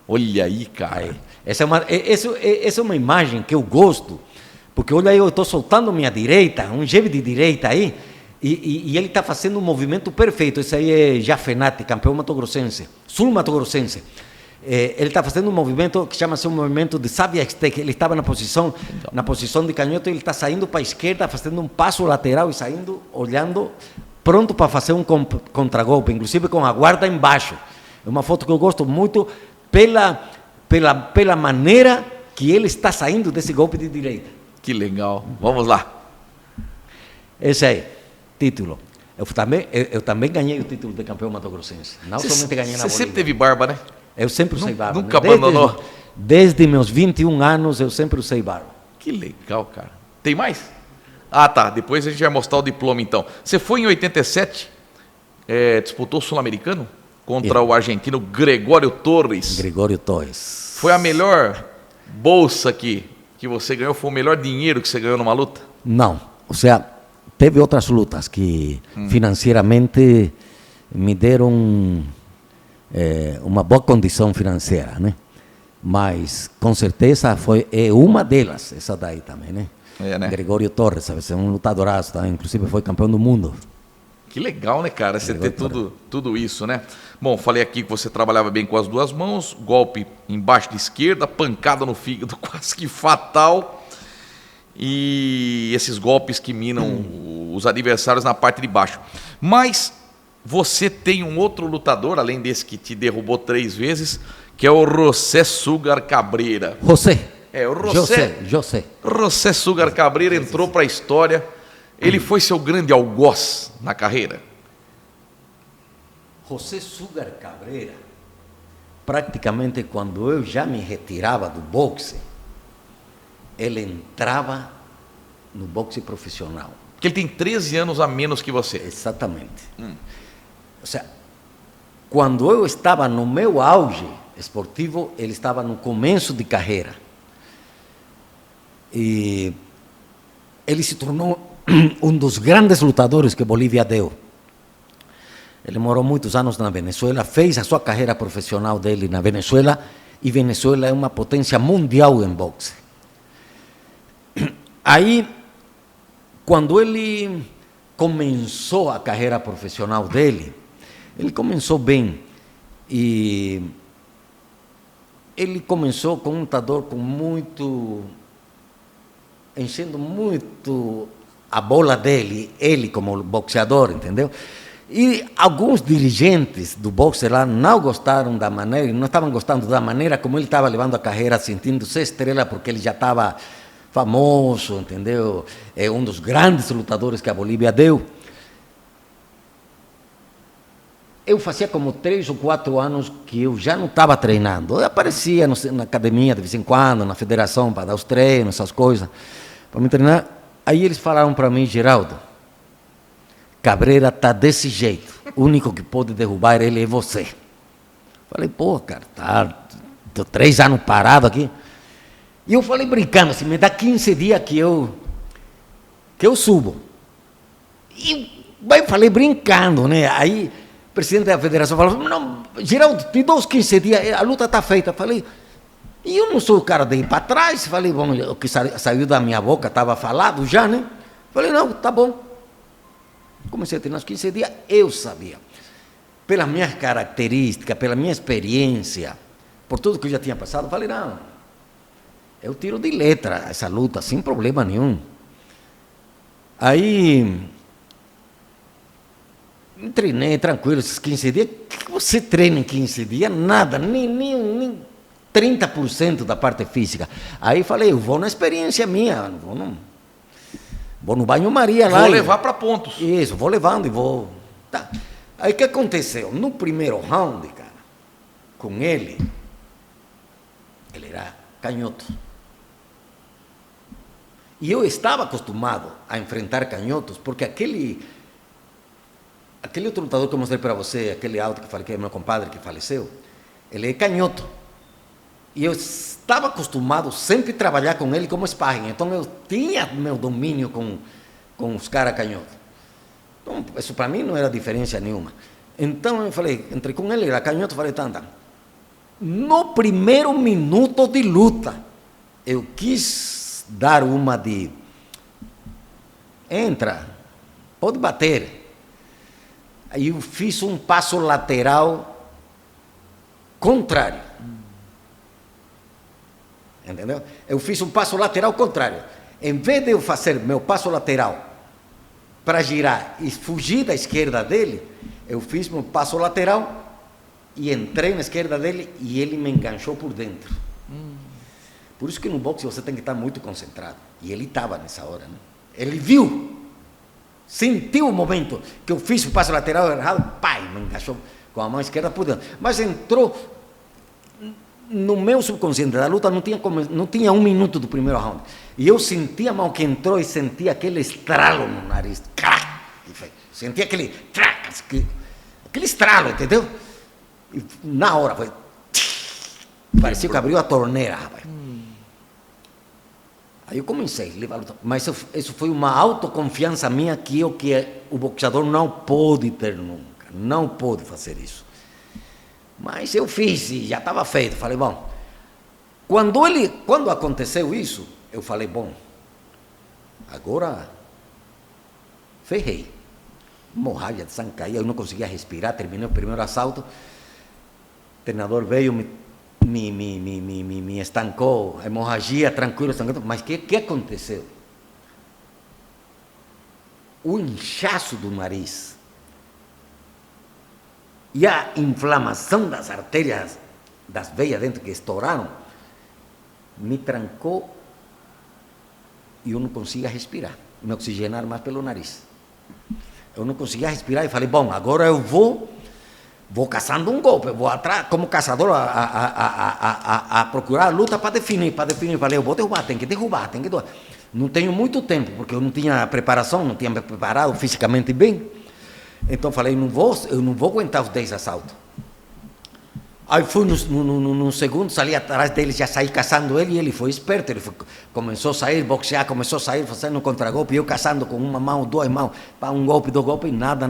Olha aí, cara. Aí. Essa é uma imagem que eu gosto, porque olha aí, eu estou soltando minha direita, um jebe de direita aí, e ele está fazendo um movimento perfeito. Esse aí é Jafenati, campeão matogrossense, sul-matogrossense. Ele está fazendo um movimento que chama-se um movimento de Sabiaxtec. Ele estava na posição de canhoto, ele está saindo para a esquerda, fazendo um passo lateral e saindo, olhando, pronto para fazer um contragolpe, inclusive com a guarda embaixo. É uma foto que eu gosto muito pela maneira que ele está saindo desse golpe de direita. Que legal. Vamos lá. Esse aí, título. Eu também ganhei o título de campeão matogrossense. Não somente ganhei na Bolívia. Você sempre teve barba, né? Eu sempre usei barba. Nunca abandonou? Desde meus 21 anos, eu sempre usei barba. Que legal, cara. Tem mais? Ah, tá. Depois a gente vai mostrar o diploma, então. Você foi em 87, disputou o Sul-Americano contra o argentino Gregório Torres. Gregório Torres. Foi a melhor bolsa que você ganhou? Foi o melhor dinheiro que você ganhou numa luta? Não. Ou seja, teve outras lutas que financeiramente me deram uma boa condição financeira, né? Mas com certeza é uma delas, essa daí também, né? Né? Gregório Torres, sabe? É um lutadoraço, tá? Inclusive foi campeão do mundo. Que legal, né, cara? Você ter tudo isso, né? Bom, falei aqui que você trabalhava bem com as duas mãos, golpe embaixo de esquerda, pancada no fígado quase que fatal, e esses golpes que minam os adversários na parte de baixo. Mas você tem um outro lutador, além desse que te derrubou 3 vezes, que é o José Sugar Cabreira. O José. José Sugar Cabreira entrou para a história. Ele foi seu grande algoz na carreira? José Sugar Cabreira, praticamente quando eu já me retirava do boxe, ele entrava no boxe profissional. Porque ele tem 13 anos a menos que você. Exatamente. Ou seja, quando eu estava no meu auge esportivo, ele estava no começo de carreira. E ele se tornou um dos grandes lutadores que Bolívia deu. Ele morou muitos anos na Venezuela, fez a sua carreira profissional dele na Venezuela, e Venezuela é uma potência mundial em boxe. Aí, quando ele começou a carreira profissional dele, ele começou bem, e ele começou com um lutador com muito... enchendo muito a bola dele, ele como boxeador, entendeu? E alguns dirigentes do boxe lá não gostaram da maneira, não estavam gostando da maneira como ele estava levando a carreira, sentindo-se estrela, porque ele já estava famoso, entendeu? É um dos grandes lutadores que a Bolívia deu. Eu fazia como 3 ou 4 anos que eu já não estava treinando. Eu aparecia na academia de vez em quando, na federação, para dar os treinos, essas coisas, para me treinar. Aí eles falaram para mim: Geraldo, Cabreira está desse jeito, o único que pode derrubar ele é você. Falei: pô, cara, tô 3 anos parado aqui. E eu falei brincando assim: me dá 15 dias que eu subo. E aí falei brincando, né? Aí o presidente da federação falou: não, Geraldo, te dou os 15 dias, a luta está feita. Falei: e eu não sou o cara de ir para trás. Falei: bom, o que saiu da minha boca estava falado já, né? Falei: não, tá bom. Comecei a treinar os 15 dias, eu sabia. Pelas minhas características, pela minha experiência, por tudo que eu já tinha passado, falei: não, eu tiro de letra essa luta, sem problema nenhum. Aí, treinei tranquilo esses 15 dias. O que você treina em 15 dias? Nada, nem 30% da parte física. Aí falei: eu vou na experiência minha, vou no banho-maria lá. Vou levar para pontos. Isso, vou levando e vou... Tá. Aí o que aconteceu? No primeiro round, cara, com ele era canhoto. E eu estava acostumado a enfrentar canhotos, porque aquele outro lutador que eu mostrei para você, aquele alto que falei que é meu compadre que faleceu, ele é canhoto. E eu estava acostumado sempre a trabalhar com ele como sparring, então eu tinha meu domínio com os caras canhotos. Então, isso para mim não era diferença nenhuma. Então eu falei, entrei com ele, era canhoto, falei: tá. No primeiro minuto de luta, eu quis dar uma de... entra, pode bater. Aí eu fiz um passo lateral contrário. Entendeu? Eu fiz um passo lateral contrário. Em vez de eu fazer meu passo lateral para girar e fugir da esquerda dele, eu fiz meu passo lateral e entrei na esquerda dele e ele me enganchou por dentro. Por isso que no boxe você tem que estar muito concentrado. E ele estava nessa hora, né? Ele viu, sentiu o momento que eu fiz o passo lateral errado, pai, me enganchou com a mão esquerda por dentro. Mas entrou no meu subconsciente da luta, não tinha 1 minuto do primeiro round. E eu senti a mão que entrou e senti aquele estralo no nariz. Senti aquele estralo, entendeu? E na hora foi... parecia que abriu a torneira, rapaz. Aí eu comecei a levar a luta. Mas isso foi uma autoconfiança minha que o boxeador não pode ter nunca. Não pode fazer isso. Mas eu fiz e já estava feito. Falei: bom, quando aconteceu isso, eu falei: bom, agora ferrei. Hemorragia de sangue caía, eu não conseguia respirar, terminei o primeiro assalto. O treinador veio, me estancou, a hemorragia, tranquilo, mas o que aconteceu? O inchaço do nariz e a inflamação das artérias, das veias dentro que estouraram, me trancou e eu não conseguia respirar, me oxigenar mais pelo nariz. Eu não conseguia respirar e falei: bom, agora eu vou caçando um golpe, eu vou atrás, como caçador, a procurar a luta para definir. Falei: eu vou derrubar, tem que derrubar. Não tenho muito tempo, porque eu não tinha preparação, não tinha me preparado fisicamente bem. Então falei: eu não vou aguentar os 10 assaltos. Aí fui no segundo, saí atrás dele, já saí caçando ele, e ele foi esperto, começou a sair, boxear, fazendo contragolpe, eu caçando com uma mão, 2 mãos, para um golpe, 2 golpes, nada.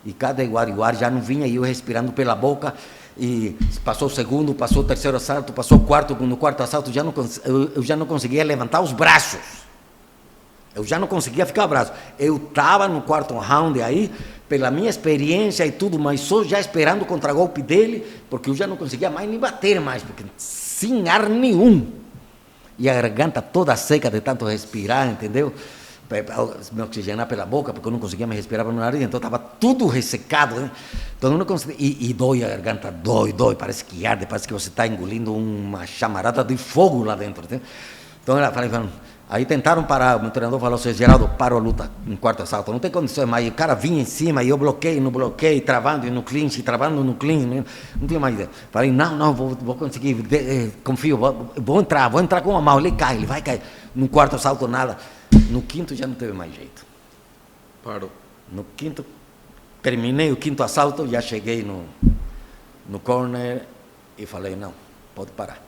E cada igual já não vinha, e eu respirando pela boca, e passou o segundo, passou o terceiro assalto, passou o quarto, no quarto assalto eu já não conseguia levantar os braços. Eu já não conseguia ficar abraço. Eu estava no quarto round aí, pela minha experiência e tudo, mas só já esperando o contragolpe dele, porque eu já não conseguia mais nem bater mais, porque sem ar nenhum. E a garganta toda seca de tanto respirar, entendeu? Me oxigenar pela boca, porque eu não conseguia me respirar pelo nariz, então estava tudo ressecado, né? Então eu não conseguia, e dói a garganta, dói, parece que arde, parece que você está engolindo uma chamarada de fogo lá dentro, né? Então ela falei, aí tentaram parar, o meu treinador falou assim, Geraldo, para a luta em quarto assalto, não tem condições, mas o cara vinha em cima, e eu bloqueei, travando e no clinch, não tinha mais ideia. Falei, não, vou conseguir, confio, vou entrar com uma mão, ele vai cair. No quarto assalto nada, no quinto já não teve mais jeito. Parou. No quinto, terminei o quinto assalto, já cheguei no corner e falei, não, pode parar.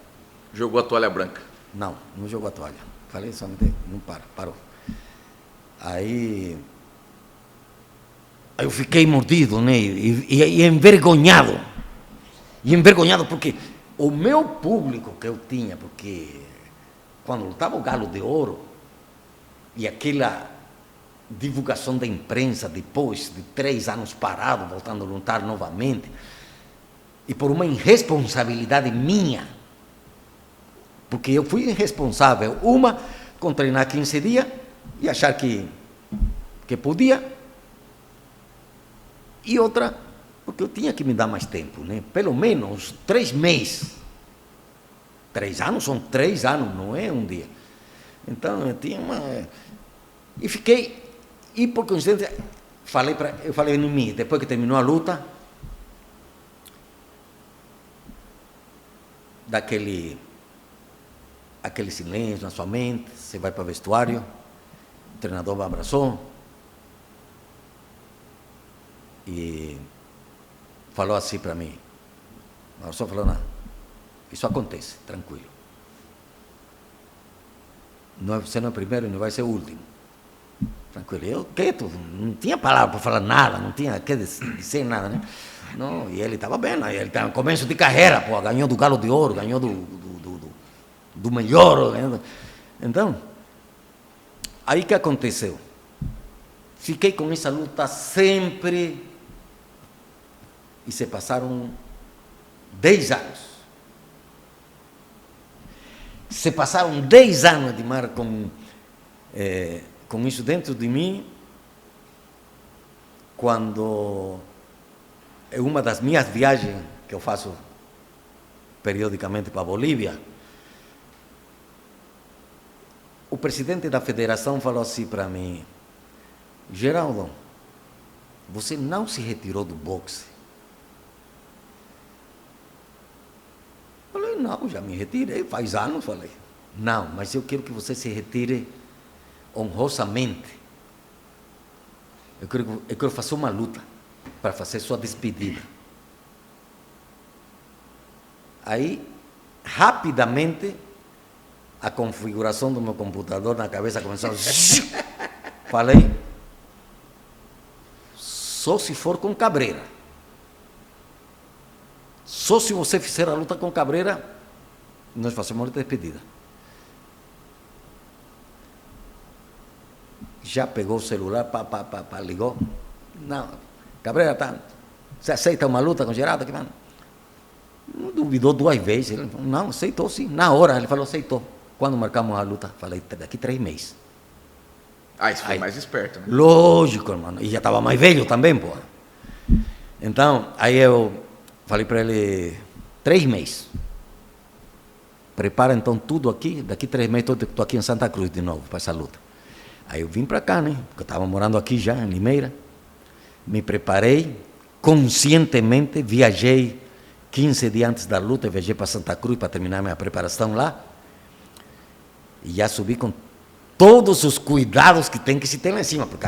Jogou a toalha branca. Não jogou a toalha. Falei somente, não parou. Aí eu fiquei mordido, né? E envergonhado. E envergonhado porque o meu público que eu tinha, porque quando lutava o Galo de Ouro, e aquela divulgação da imprensa depois de 3 anos parado, voltando a lutar novamente, e por uma irresponsabilidade minha, porque eu fui irresponsável, uma, com treinar 15 dias e achar que podia, e outra, porque eu tinha que me dar mais tempo, né? Pelo menos 3 meses. 3 anos são 3 anos, não é um dia. Então eu tinha e fiquei, e por coincidência, eu falei em mim, depois que terminou a luta, aquele silêncio na sua mente, você vai para o vestuário, o treinador me abraçou e falou assim para mim, não só falou nada, isso acontece, tranquilo. Você não é o primeiro e não vai ser o último. Tranquilo. Eu quieto, não tinha palavra para falar nada, não tinha que dizer nada, né? Não, e ele estava bem, ele estava no começo de carreira, pô, ganhou do Galo de Ouro, ganhou do melhor. Então, aí que aconteceu? Fiquei com essa luta sempre e se passaram 10 anos. Se passaram 10 anos, Edmar, com isso dentro de mim, quando em uma das minhas viagens que eu faço periodicamente para a Bolívia, o presidente da federação falou assim para mim, Geraldo, você não se retirou do boxe? Falei, não, já me retirei, faz anos, falei. Não, mas eu quero que você se retire honrosamente. Eu quero fazer uma luta para fazer sua despedida. Aí, rapidamente, a configuração do meu computador na cabeça começou a... Falei, só se for com Cabreira. Só se você fizer a luta com Cabreira, nós fazemos a luta de despedida. Já pegou o celular, ligou. Não, Cabreira, você aceita uma luta com Geraldo? Não duvidou 2 vezes. Ele falou, não, aceitou sim. Na hora ele falou, aceitou. Quando marcamos a luta? Falei, daqui 3 meses. Ah, isso foi mais esperto, né? Lógico, irmão. E já estava mais velho também, pô. Então, aí eu falei para ele, 3 meses. Prepara então tudo aqui, daqui 3 meses estou aqui em Santa Cruz de novo para essa luta. Aí eu vim para cá, né? Porque eu estava morando aqui já, em Limeira. Me preparei, conscientemente, viajei 15 dias antes da luta, viajei para Santa Cruz para terminar minha preparação lá. E já subi com todos os cuidados que tem que se ter lá em cima, porque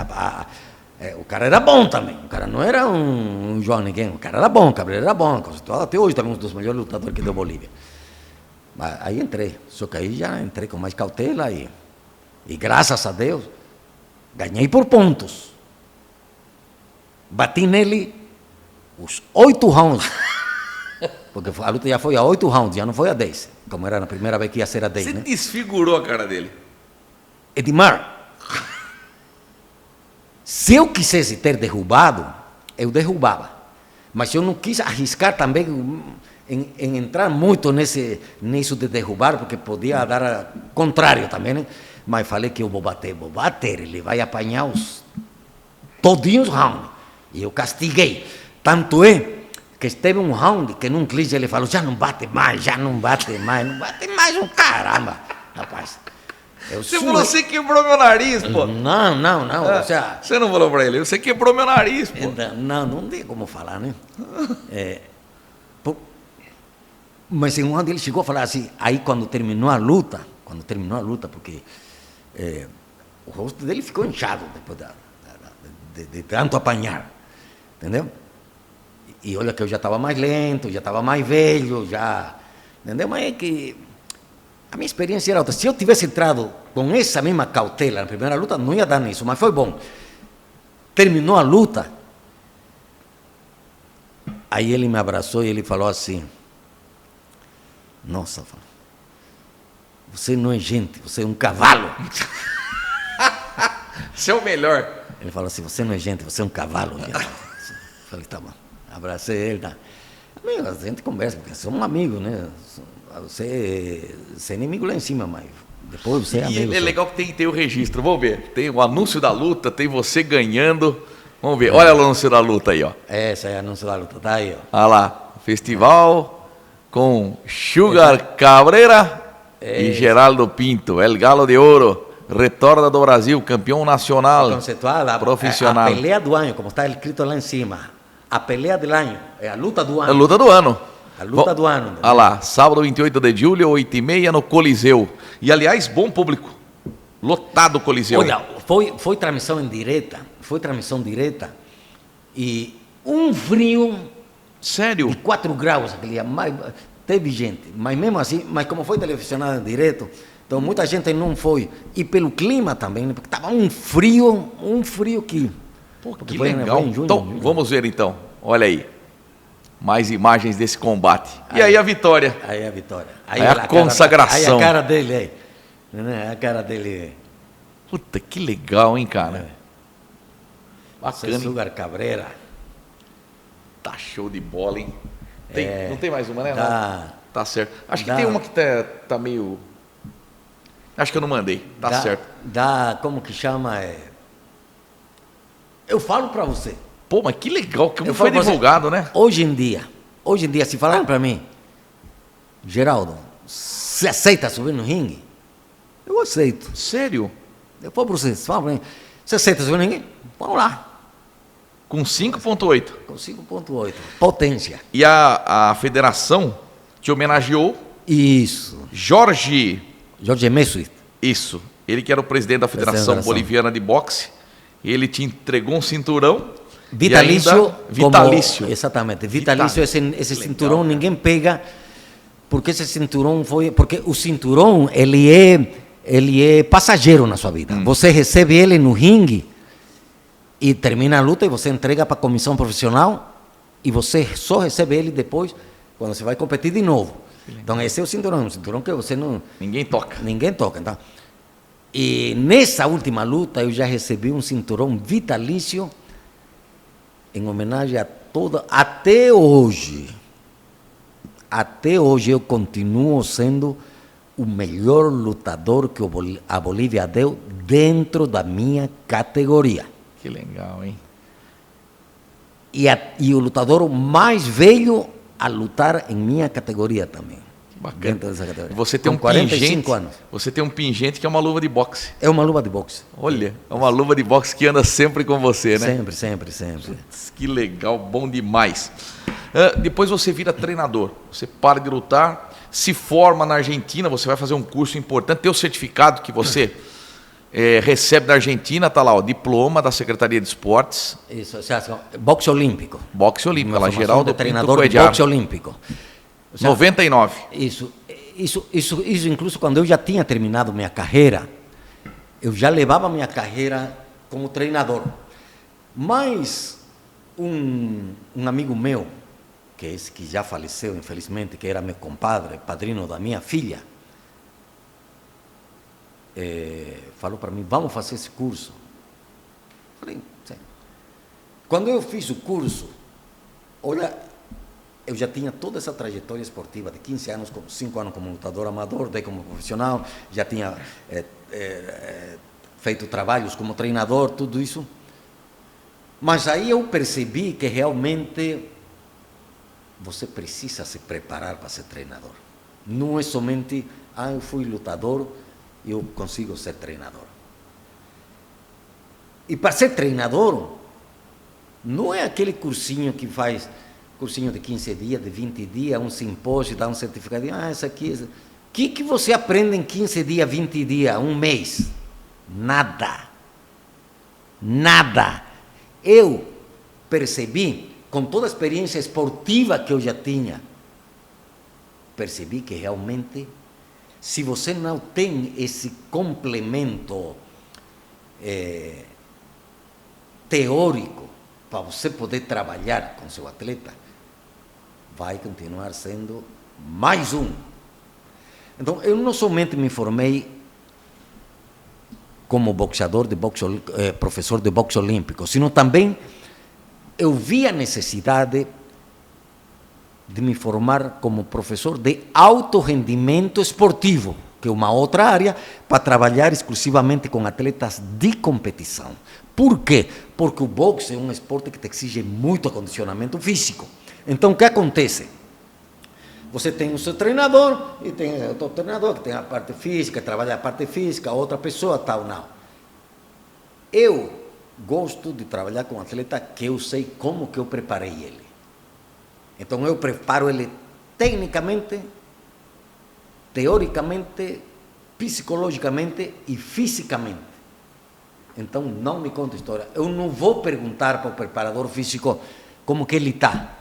o cara era bom também, o cara não era um João ninguém, o cara era bom, o Cabreira era bom, até hoje também um dos melhores lutadores que deu Bolívia. Mas aí entrei, só que aí já entrei com mais cautela e graças a Deus, ganhei por pontos. Bati nele os 8 rounds, porque a luta já foi a 8 rounds, já não foi a 10, como era na primeira vez que ia ser a 10, Você né? desfigurou a cara dele. Edmar, se eu quisesse ter derrubado, eu derrubava. Mas eu não quis arriscar também em entrar muito nisso de derrubar, porque podia dar contrário também, né? Mas falei que eu vou bater, ele vai apanhar os todinhos round. E eu castiguei. Tanto é que esteve um round que num clinch ele falou, já não bate mais, não bate mais um caramba, rapaz. Você falou, você quebrou meu nariz, pô. Não. Você não falou pra ele, você quebrou meu nariz, pô. Não tem como falar, né? Mas em um ano ele chegou a falar assim, aí quando terminou a luta, porque o rosto dele ficou inchado depois de tanto apanhar, entendeu? E olha que eu já estava mais lento, já estava mais velho, entendeu? Mas é que a minha experiência era outra. Se eu tivesse entrado com essa mesma cautela na primeira luta, não ia dar nisso, mas foi bom. Terminou a luta, aí ele me abraçou e ele falou assim, nossa, você não é gente, você é um cavalo. Você é o melhor. Ele falou assim, você não é gente, você é um cavalo. Falei, tá bom. Abracei ele. Tá. Amigo, a gente conversa, porque somos amigos, né? Você é inimigo lá em cima, mas depois você é amigo. E é legal que tem o registro, vamos ver. Tem o anúncio da luta, tem você ganhando. Vamos ver, olha o anúncio da luta aí, ó. Esse é o anúncio da luta, tá aí, ó. Olha lá, festival com Sugar Cabreira e Geraldo Pinto, El Galo de Ouro. Retorna do Brasil, campeão nacional, conceitual, profissional. A pelea do ano, como está escrito lá em cima. A pelea do ano, é a luta do ano. A luta do ano. A luta do ano. Olha lá, sábado 28 de julho, 8h30 no Coliseu. E aliás, bom público. Lotado o Coliseu. Olha, foi transmissão em direta. E um frio. Sério? De 4 graus aquele dia. Mas, teve gente, mas mesmo assim, mas como foi televisionado em direto, então muita gente não foi. E pelo clima também, né, porque estava um frio que... Pô, que legal. Então, vamos ver então. Olha aí. Mais imagens desse combate. E aí a vitória. Aí a vitória. Aí a consagração. Aí a cara dele aí. A cara dele. Puta, que legal, hein, cara? Bacana. Sugar Cabreira. Tá show de bola, hein? Não tem mais uma, né? Tá certo. Acho que tem uma que tá meio... Acho que eu não mandei. Tá certo. Como que chama? Eu falo para você. Pô, mas que legal, como foi divulgado, né? Hoje em dia, se falarem para mim, Geraldo, você aceita subir no ringue? Eu aceito. Sério? Eu falo para você, fala para mim, você aceita subir no ringue? Vamos lá. Com 5.8. Com 5.8. Potência. E a federação te homenageou? Isso. Jorge Messuit. Isso. Ele que era o presidente da Federação Boliviana de Boxe. Ele te entregou um cinturão. Vitalício. Vitalício. Exatamente. Vitalício, esse cinturão, cara. Ninguém pega, porque esse cinturão foi... Porque o cinturão, ele é passageiro na sua vida. Você recebe ele no ringue e termina a luta e você entrega para a comissão profissional e você só recebe ele depois, quando você vai competir de novo. Então esse é o cinturão que você não... Ninguém toca. Então. E nessa última luta eu já recebi um cinturão vitalício em homenagem a toda... Até hoje eu continuo sendo o melhor lutador que a Bolívia deu dentro da minha categoria. Que legal, hein? E o lutador mais velho a lutar em minha categoria também. Bacana. Dentro dessa categoria. Você tem um 45 pingente, anos. Você tem um pingente que é uma luva de boxe. É uma luva de boxe. Olha, é uma luva de boxe que anda sempre com você, né? Sempre. Putz, que legal, bom demais. Depois você vira treinador. Você para de lutar, se forma na Argentina, você vai fazer um curso importante, tem o certificado que você recebe da Argentina, tá lá, o diploma da Secretaria de Esportes. Isso, boxe olímpico. Boxe olímpico, lá, Geraldo treinador de boxe olímpico. 99. Isso, incluso quando eu já tinha terminado minha carreira, eu já levava minha carreira como treinador. Mas um amigo meu, que é esse que já faleceu, infelizmente, que era meu compadre, padrinho da minha filha, falou para mim, vamos fazer esse curso. Falei, sim. Quando eu fiz o curso, olha, eu já tinha toda essa trajetória esportiva de 15 anos, 5 anos como lutador amador, daí como profissional, já tinha feito trabalhos como treinador, tudo isso. Mas aí eu percebi que realmente você precisa se preparar para ser treinador. Não é somente, eu fui lutador, eu consigo ser treinador. E para ser treinador, não é aquele cursinho que faz, cursinho de 15 dias, de 20 dias, um simpósio, dá um certificado, isso aqui. O que você aprende em 15 dias, 20 dias, um mês? Nada. Nada. Eu percebi, com toda a experiência esportiva que eu já tinha, percebi que realmente, se você não tem esse complemento teórico para você poder trabalhar com seu atleta, vai continuar sendo mais um. Então, eu não somente me formei como boxeador de boxe, professor de boxe olímpico, sino também eu vi a necessidade de me formar como professor de alto rendimento esportivo, que é uma outra área, para trabalhar exclusivamente com atletas de competição. Por quê? Porque o boxe é um esporte que te exige muito acondicionamento físico. Então, o que acontece? Você tem o seu treinador e tem outro treinador que tem a parte física, trabalha a parte física, outra pessoa tal, não. Eu gosto de trabalhar com um atleta que eu sei como que eu preparei ele. Então eu preparo ele tecnicamente, teoricamente, psicologicamente e fisicamente. Então não me conta história. Eu não vou perguntar para o preparador físico como que ele está.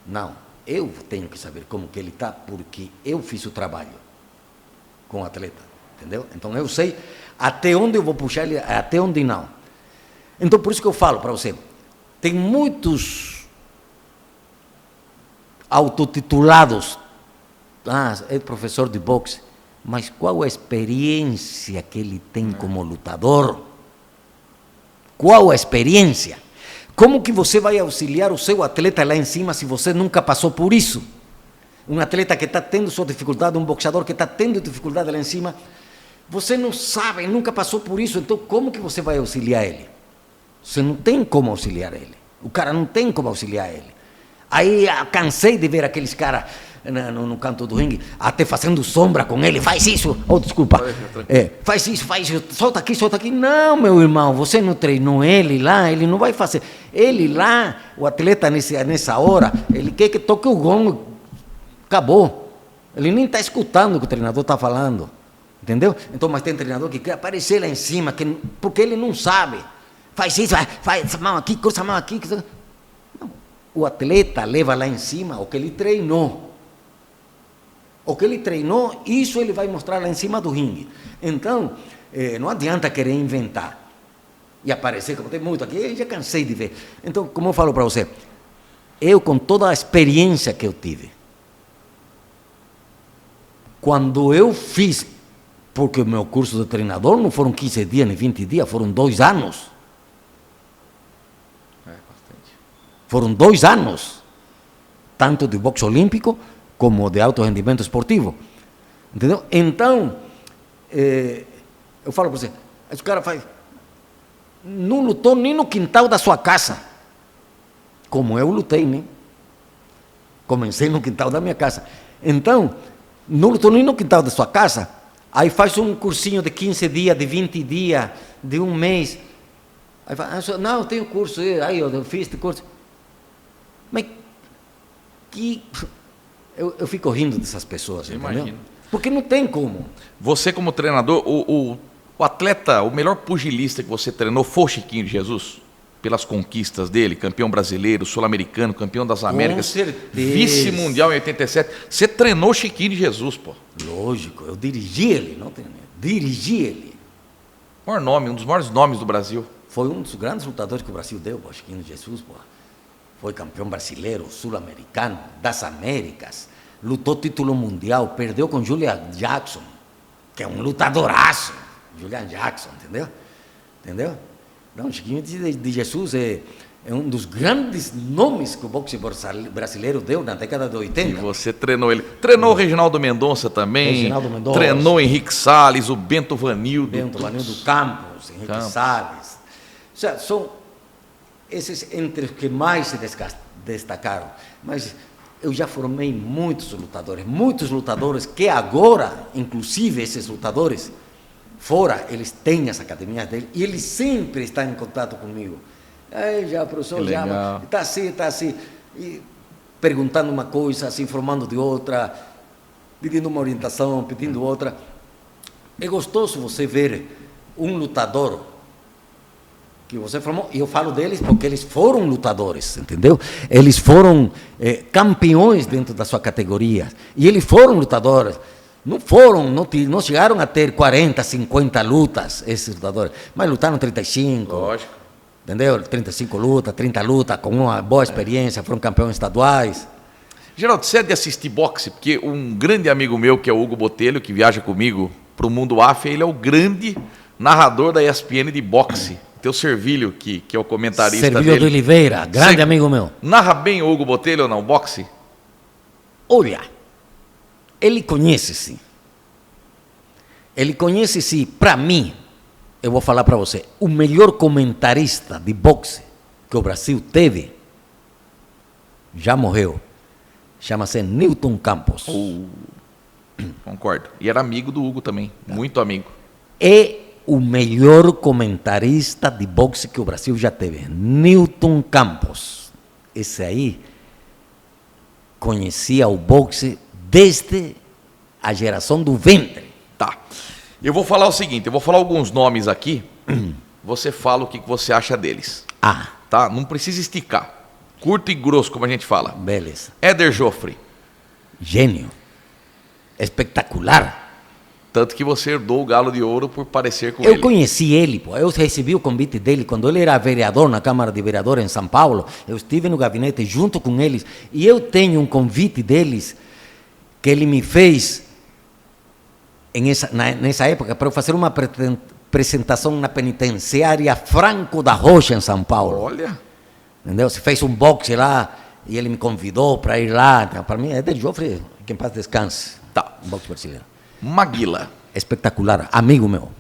Não. Eu tenho que saber como que ele está, porque eu fiz o trabalho com o atleta, entendeu? Então eu sei até onde eu vou puxar ele, até onde não. Então por isso que eu falo para você, tem muitos autotitulados, é professor de boxe, mas qual a experiência que ele tem como lutador? Qual a experiência? Como que você vai auxiliar o seu atleta lá em cima se você nunca passou por isso? Um atleta que está tendo sua dificuldade, um boxeador que está tendo dificuldade lá em cima, você não sabe, nunca passou por isso, então como que você vai auxiliar ele? Você não tem como auxiliar ele. O cara não tem como auxiliar ele. Aí cansei de ver aqueles caras no canto do ringue, até fazendo sombra com ele, faz isso, desculpa, faz isso, solta aqui. Não, meu irmão, você não treinou ele lá, ele não vai fazer. Ele lá, o atleta nessa hora, ele quer que toque o gongo, acabou. Ele nem está escutando o que o treinador está falando, entendeu? Então, mas tem treinador que quer aparecer lá em cima, porque ele não sabe. Faz isso, faz a mão aqui, cruza a mão aqui. Não. O atleta leva lá em cima o que ele treinou. O que ele treinou, isso ele vai mostrar lá em cima do ringue. Então, não adianta querer inventar e aparecer, como tem muito aqui, eu já cansei de ver. Então, como eu falo para você, eu com toda a experiência que eu tive, quando eu fiz, porque o meu curso de treinador não foram 15 dias nem 20 dias, foram 2 anos. Bastante. Foram 2 anos, tanto de boxe olímpico como de alto rendimento esportivo, entendeu? Então, eu falo para você, esse cara não lutou nem no quintal da sua casa, como eu lutei, né? Comecei no quintal da minha casa. Então, não lutou nem no quintal da sua casa, aí faz um cursinho de 15 dias, de 20 dias, de um mês, aí fala, não, eu tenho curso, aí eu fiz esse curso. Mas que... Eu fico rindo dessas pessoas, entendeu? Imagino. Porque não tem como. Você como treinador, o atleta, o melhor pugilista que você treinou foi o Chiquinho de Jesus? Pelas conquistas dele, campeão brasileiro, sul-americano, campeão das Américas, com certeza. Vice-mundial em 87. Você treinou o Chiquinho de Jesus, pô? Lógico, eu dirigi ele, não treinei. Dirigi ele. Maior nome, um dos maiores nomes do Brasil. Foi um dos grandes lutadores que o Brasil deu, o Chiquinho de Jesus, pô. Foi campeão brasileiro, sul-americano, das Américas, lutou título mundial, perdeu com Julian Jackson, que é um lutadoraço, Julian Jackson, entendeu? Não, Chiquinho de Jesus é um dos grandes nomes que o boxe brasileiro deu na década de 80. E você treinou ele. Treinou o Reginaldo Mendonça também. Reginaldo Mendonça. Treinou o Henrique Salles, o Bento Vanildo. Campos, Henrique Salles. Ou seja, são esses entre os que mais se destacaram. Mas eu já formei muitos lutadores que agora, inclusive esses lutadores, fora, eles têm as academias dele e eles sempre estão em contato comigo. Aí já, professor, já está assim, e perguntando uma coisa, se informando de outra, pedindo uma orientação, pedindo outra. É gostoso você ver um lutador que você formou, e eu falo deles porque eles foram lutadores, entendeu? Eles foram campeões dentro da sua categoria, e eles foram lutadores. Não chegaram a ter 40, 50 lutas, esses lutadores, mas lutaram 35. Lógico. Entendeu? 35 lutas, 30 lutas, com uma boa experiência, foram campeões estaduais. Geraldo, você é de assistir boxe? Porque um grande amigo meu, que é o Hugo Botelho, que viaja comigo para o Mundo AF, ele é o grande narrador da ESPN de boxe. Teu Servilho, que é o comentarista Servilho dele. de Oliveira, grande amigo meu. Narra bem o Hugo Botelho ou não, boxe? Olha, ele conhece-se. Para mim, eu vou falar para você, o melhor comentarista de boxe que o Brasil teve, já morreu. Chama-se Newton Campos. Concordo. E era amigo do Hugo também, muito amigo. É o melhor comentarista de boxe que o Brasil já teve. Newton Campos. Esse aí conhecia o boxe desde a geração do ventre. Tá. Eu vou falar o seguinte, eu vou falar alguns nomes aqui, você fala o que você acha deles. Tá? Não precisa esticar. Curto e grosso, como a gente fala. Beleza. Éder Joffre. Gênio. Espetacular. Tanto que você herdou o Galo de Ouro por parecer com ele. ele. Eu conheci ele, pô. Eu recebi o convite dele quando ele era vereador na Câmara de Vereadores em São Paulo. Eu estive no gabinete junto com eles e eu tenho um convite deles que ele me fez nessa época para eu fazer uma apresentação na penitenciária Franco da Rocha em São Paulo. Olha. Entendeu? Se fez um boxe lá e ele me convidou para ir lá. Então, para mim, Éder Joffre, que em paz descanse. Tá. Um boxe brasileiro. Maguila. Espetacular, amigo meu.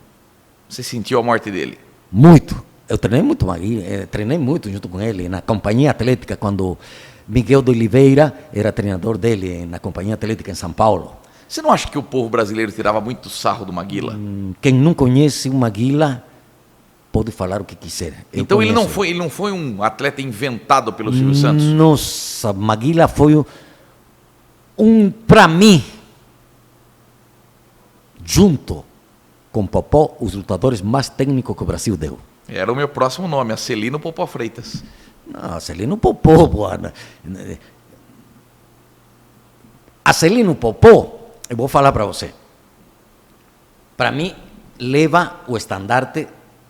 Você sentiu a morte dele? Muito. Eu treinei muito Maguila, treinei muito junto com ele na Companhia Atlética, quando Miguel de Oliveira era treinador dele na Companhia Atlética em São Paulo. Você não acha que o povo brasileiro tirava muito sarro do Maguila? Quem não conhece o Maguila pode falar o que quiser. Então ele não foi um atleta inventado pelo Silvio Santos? Nossa, Maguila foi para mim, junto com Popó, os lutadores mais técnicos que o Brasil deu. Era o meu próximo nome, Acelino Popó Freitas. Não, Acelino Popó, Acelino Popó, eu vou falar para você. Para mim, leva o estandarte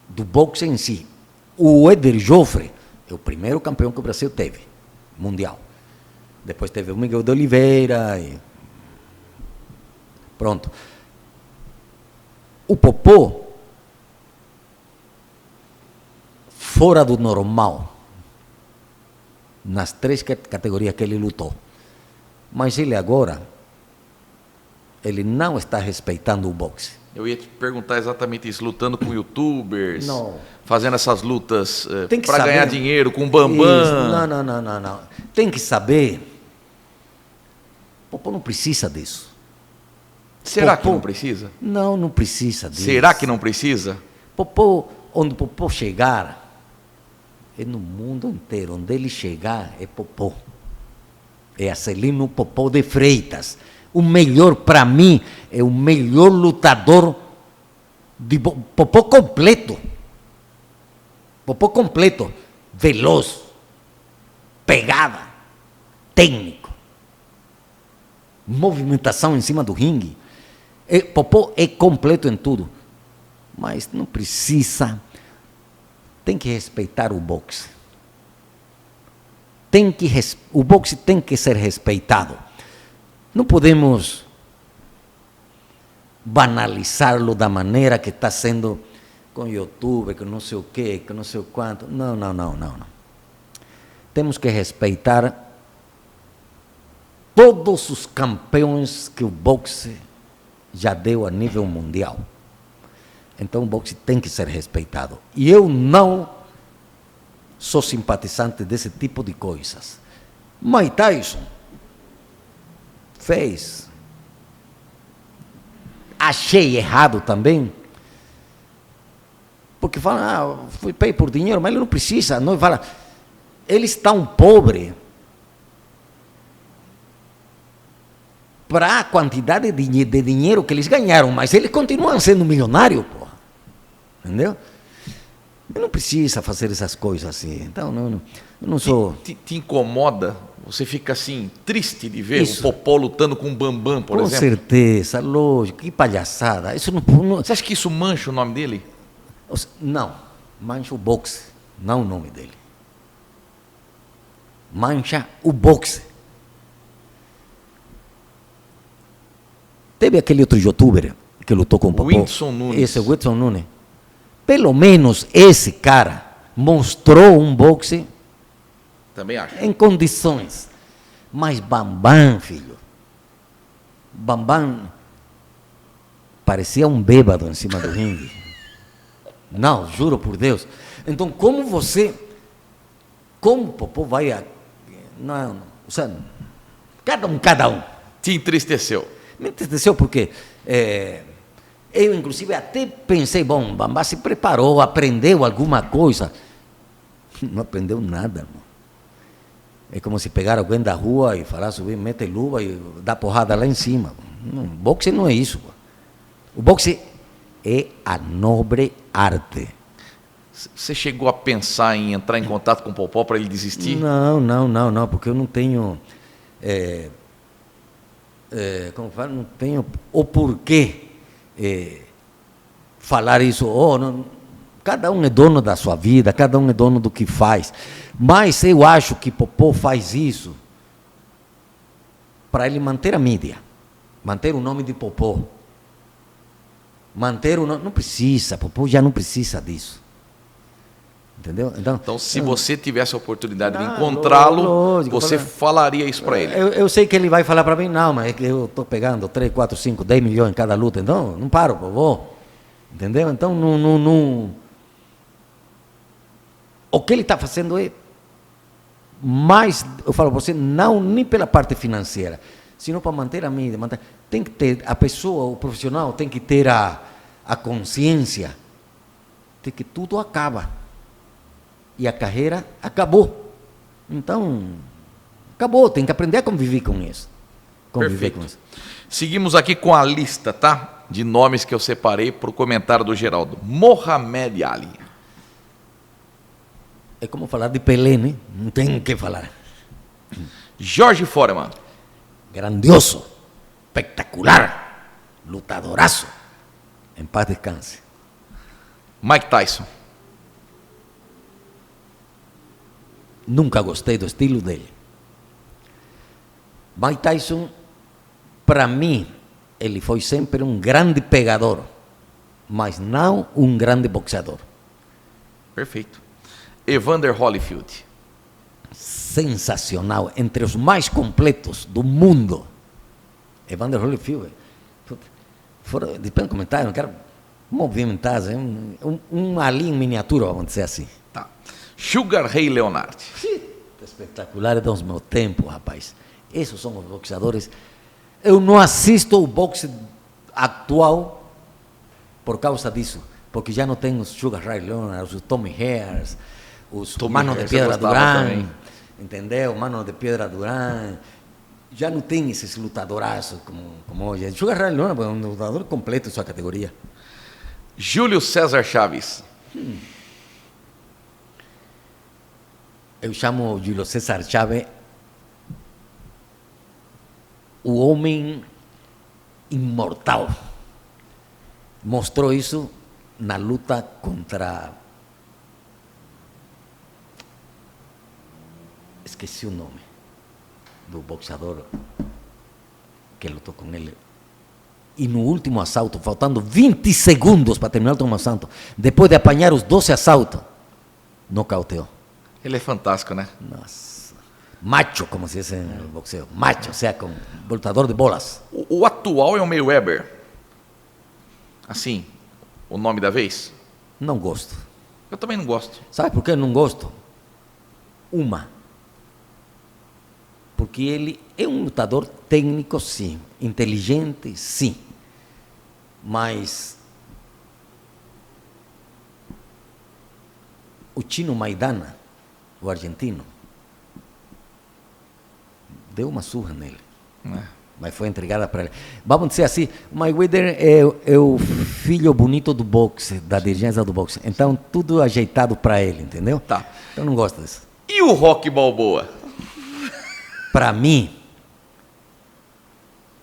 do boxe em si. O Éder Joffre é o primeiro campeão que o Brasil teve, mundial. Depois teve o Miguel de Oliveira. Pronto. O Popó, fora do normal, nas 3 categorias que ele lutou. Mas ele agora, ele não está respeitando o boxe. Eu ia te perguntar exatamente isso, lutando com youtubers, não. Fazendo essas lutas para ganhar dinheiro com o Bambam. Isso. Não. Tem que saber. Popó não precisa disso. Será que não precisa? Não precisa disso. Será que não precisa? Popó, onde Popó chegar, é no mundo inteiro. Onde ele chegar é Popó. É Acelino Popó de Freitas. O melhor, para mim, é o melhor lutador de Popó completo. Popó completo. Veloz. Pegada. Técnico. Movimentação em cima do ringue. Popó é completo em tudo. Mas não precisa. Tem que respeitar o boxe. O boxe tem que ser respeitado. Não podemos banalizá-lo da maneira que está sendo com YouTube, com não sei o quê, com não sei o quanto. Não. Temos que respeitar todos os campeões que o boxe já deu a nível mundial. Então o boxe tem que ser respeitado. E eu não sou simpatizante desse tipo de coisas. Mike Tyson fez. Achei errado também. Porque fala, fui pago por dinheiro, mas ele não precisa. Não fala, eles estão pobres para a quantidade de dinheiro que eles ganharam, mas eles continuam sendo milionários, porra. Entendeu? Ele não precisa fazer essas coisas assim. Então, eu não sou... Te incomoda? Você fica assim, triste de ver Isso. o Popó lutando com o Bambam, por exemplo? Com certeza, lógico, que palhaçada. Isso não... Você acha que isso mancha o nome dele? Não, mancha o boxe, não o nome dele. Mancha o boxe. Teve aquele outro youtuber que lutou com o Popó. Whindersson Nunes. Esse, o Whindersson Nunes. Pelo menos esse cara mostrou um boxe Também acho. em condições. Mas Bambam, filho, Bambam parecia um bêbado em cima do ringue. Não, juro por Deus. Então, como o Popó vai a... Não, cada um. Te entristeceu. Me entristeceu porque eu, inclusive, até pensei, bom, Bambam se preparou, aprendeu alguma coisa. Não aprendeu nada, irmão. É como se pegar alguém da rua e falar, subir, mete luva e dá porrada lá em cima. Não, boxe não é isso. O boxe é a nobre arte. Você chegou a pensar em entrar em contato com o Popó para ele desistir? Não, porque eu não tenho... como falo, não tenho o porquê falar isso. Cada um é dono da sua vida, cada um é dono do que faz. Mas eu acho que Popó faz isso para ele manter a mídia, manter o nome de Popó. Manter o nome. Não precisa, Popó já não precisa disso. Entendeu? Então, se você tivesse a oportunidade de encontrá-lo, você falaria isso para ele? Eu sei que ele vai falar para mim, não, mas é que eu estou pegando 3, 4, 5, 10 milhões em cada luta, então não paro, Popó. Entendeu? Então, não. O que ele está fazendo é mais, eu falo para você, não nem pela parte financeira, sino para manter a mídia. Tem que ter, a pessoa, o profissional, tem que ter a consciência de que tudo acaba. E a carreira acabou. Então, acabou, tem que aprender a conviver com isso. Perfeito. Seguimos aqui com a lista, tá? De nomes que eu separei para o comentário do Geraldo. Mohamed Ali. É como falar de Pelé, né? Não tem o que falar. Jorge Foreman. Grandioso, espetacular, lutadoraço. Em paz descanse. Mike Tyson. Nunca gostei do estilo dele. Mike Tyson, para mim, ele foi sempre um grande pegador, mas não um grande boxeador. Perfeito. Evander Holyfield. Sensacional, entre os mais completos do mundo. Evander Holyfield. Depois do comentário, não quero movimentar, ali em miniatura, vamos dizer assim. Tá. Sugar Ray Leonard. Espetacular dos meus tempos, rapaz. Esses são os boxeadores. Eu não assisto o boxe atual por causa disso, porque já não tem os Sugar Ray Leonard, os Tommy Harris, os Manos de Piedra Durán, entendeu? Manos de Piedra Durán. Já não tem esses lutadoraços como hoje. Sugar Ray Leonard é um lutador completo em sua categoria. Júlio César Chaves. Eu chamo o Júlio César Chaves o homem imortal. Mostrou isso na luta contra... Esqueci o nome do boxeador que lutou com ele. e no último assalto, faltando 20 segundos para terminar o último assalto, depois de apanhar os 12 assaltos, nocauteou. Ele é fantástico, né? Nossa. Macho, como se diz no boxeo. Macho, ou seja, com lutador de bolas. O atual é o Mayweather. Assim, o nome da vez? Não gosto. Eu também não gosto. Sabe por que eu não gosto? Porque ele é um lutador técnico, sim. Inteligente, sim. Mas o Chino Maidana, o argentino, deu uma surra nele. Mas foi entregada para ele. Vamos dizer assim, o Mayweather é o filho bonito do boxe, da dirigência do boxe. Então, tudo ajeitado para ele, entendeu? Tá. Eu não gosto disso. E o Rocky Balboa? Para mim,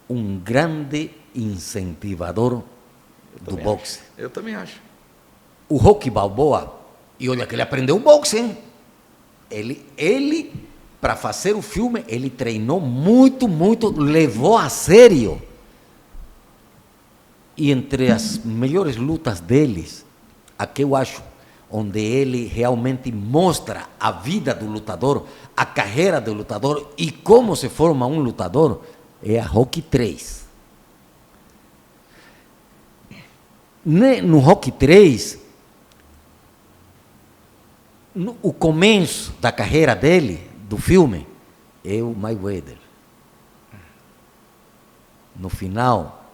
um grande incentivador do boxe. Eu também acho. O Rocky Balboa, e olha que ele aprendeu boxe, hein? Ele para fazer o filme, ele treinou muito, levou a sério. E entre as melhores lutas deles, a que eu acho, onde ele realmente mostra a vida do lutador, a carreira do lutador e como se forma um lutador, é a Rocky 3. No Rocky 3, o começo da carreira dele, do filme, é o Mayweather. No final,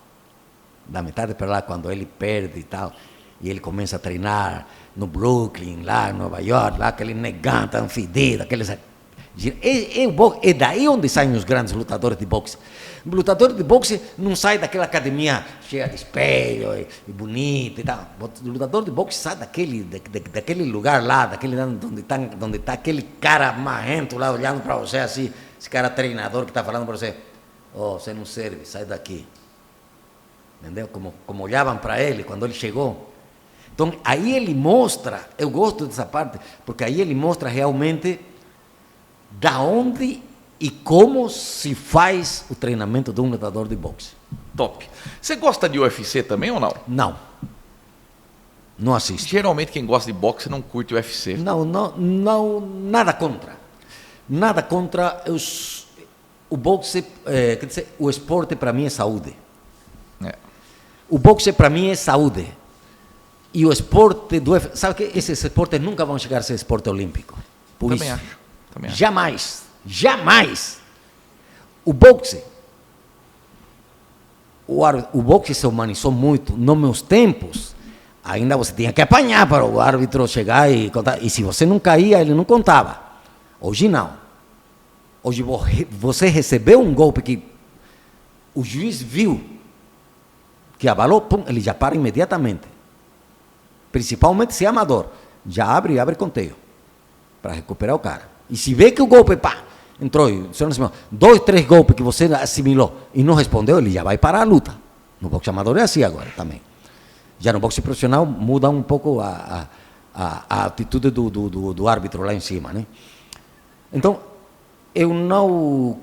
da metade para lá, quando ele perde e tal, e ele começa a treinar no Brooklyn, lá em Nova York, lá aquele negão tão fedido, aqueles... É daí onde saem os grandes lutadores de boxe. O lutador de boxe não sai daquela academia cheia de espelho e bonita e tal. O lutador de boxe sai daquele lugar lá, daquele onde está aquele cara marrento lá olhando para você assim, esse cara treinador que está falando para você, você não serve, sai daqui. Entendeu? Como olhavam para ele quando ele chegou. Então, aí ele mostra, eu gosto dessa parte, porque aí ele mostra realmente da onde e como se faz o treinamento de um lutador de boxe. Top. Você gosta de UFC também ou não? Não. Não assisto. Geralmente quem gosta de boxe não curte UFC. Não, nada contra. Nada contra o boxe, quer dizer, o esporte para mim é saúde. O boxe para mim é saúde. E o esporte do UFC, sabe que esses esportes nunca vão chegar a ser esporte olímpico. Por Também isso. acho. Jamais. O boxe, o boxe se humanizou muito. Nos meus tempos, ainda você tinha que apanhar para o árbitro chegar e contar. E se você não caía, ele não contava. Hoje não. Hoje você recebeu um golpe que o juiz viu que abalou, pum, ele já para imediatamente. Principalmente se é amador. Já abre conteio para recuperar o cara. E se vê que o golpe, entrou, você não assimilou, 2, 3 golpes que você assimilou e não respondeu, ele já vai parar a luta. No boxe amador é assim agora também. Já no boxe profissional muda um pouco a atitude do árbitro lá em cima, né? Então, eu não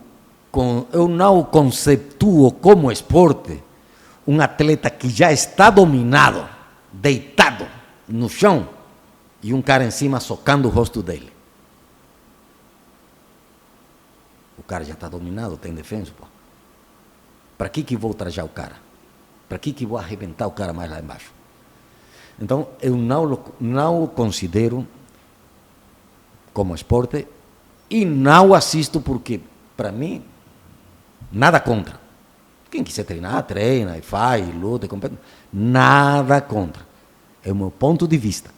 conceptuo como esporte um atleta que já está dominado, deitado no chão, e um cara em cima socando o rosto dele. O cara já está dominado, tem defesa, pô. Para que vou trajar o cara? Para que vou arrebentar o cara mais lá embaixo? Então, eu não o considero como esporte e não assisto porque, para mim, nada contra. Quem quiser treinar, treina, e faz, e luta, e compete. Nada contra. É o meu ponto de vista.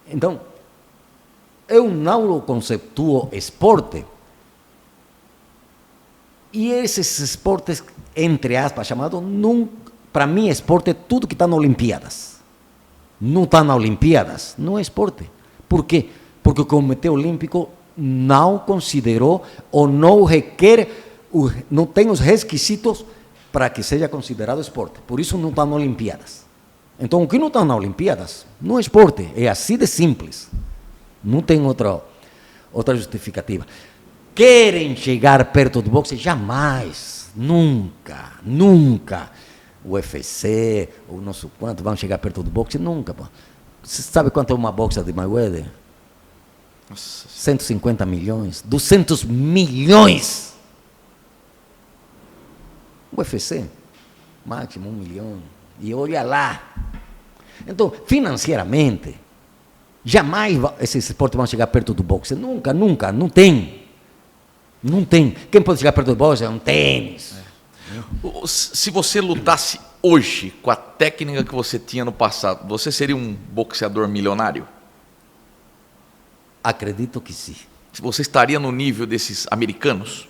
Então, eu não o conceptuo esporte. E esses esportes, entre aspas, chamados, para mim, esporte é tudo que está nas Olimpíadas. Não está nas Olimpíadas, não é esporte. Por quê? Porque o Comitê Olímpico não considerou ou não requer, não tem os requisitos para que seja considerado esporte. Por isso não está nas Olimpíadas. Então, o que não está nas Olimpíadas não é esporte, é assim de simples. Não tem outra justificativa. Querem chegar perto do boxe? Jamais. Nunca, nunca. O UFC, o não sei quanto, vão chegar perto do boxe? Nunca, pô. Você sabe quanto é uma boxa de Mayweather? 150 milhões, 200 milhões. O UFC, máximo 1 milhão. E olha lá. Então, financeiramente, jamais esses esportes vão chegar perto do boxe. Nunca, nunca, não tem. Não tem. Quem pode chegar perto do boxe é um tênis. Se você lutasse hoje com a técnica que você tinha no passado, você seria um boxeador milionário? Acredito que sim. Você estaria no nível desses americanos?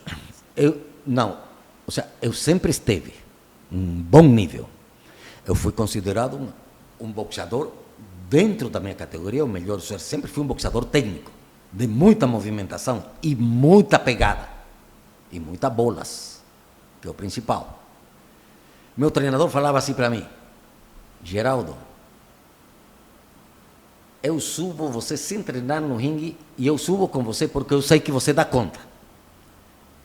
Não. Ou seja, eu sempre esteve em bom nível. Eu fui considerado um boxeador dentro da minha categoria, o melhor. Ou seja, sempre fui um boxeador técnico, de muita movimentação e muita pegada. E muitas bolas, que é o principal. Meu treinador falava assim para mim: Geraldo, eu subo você sem treinar no ringue e eu subo com você porque eu sei que você dá conta.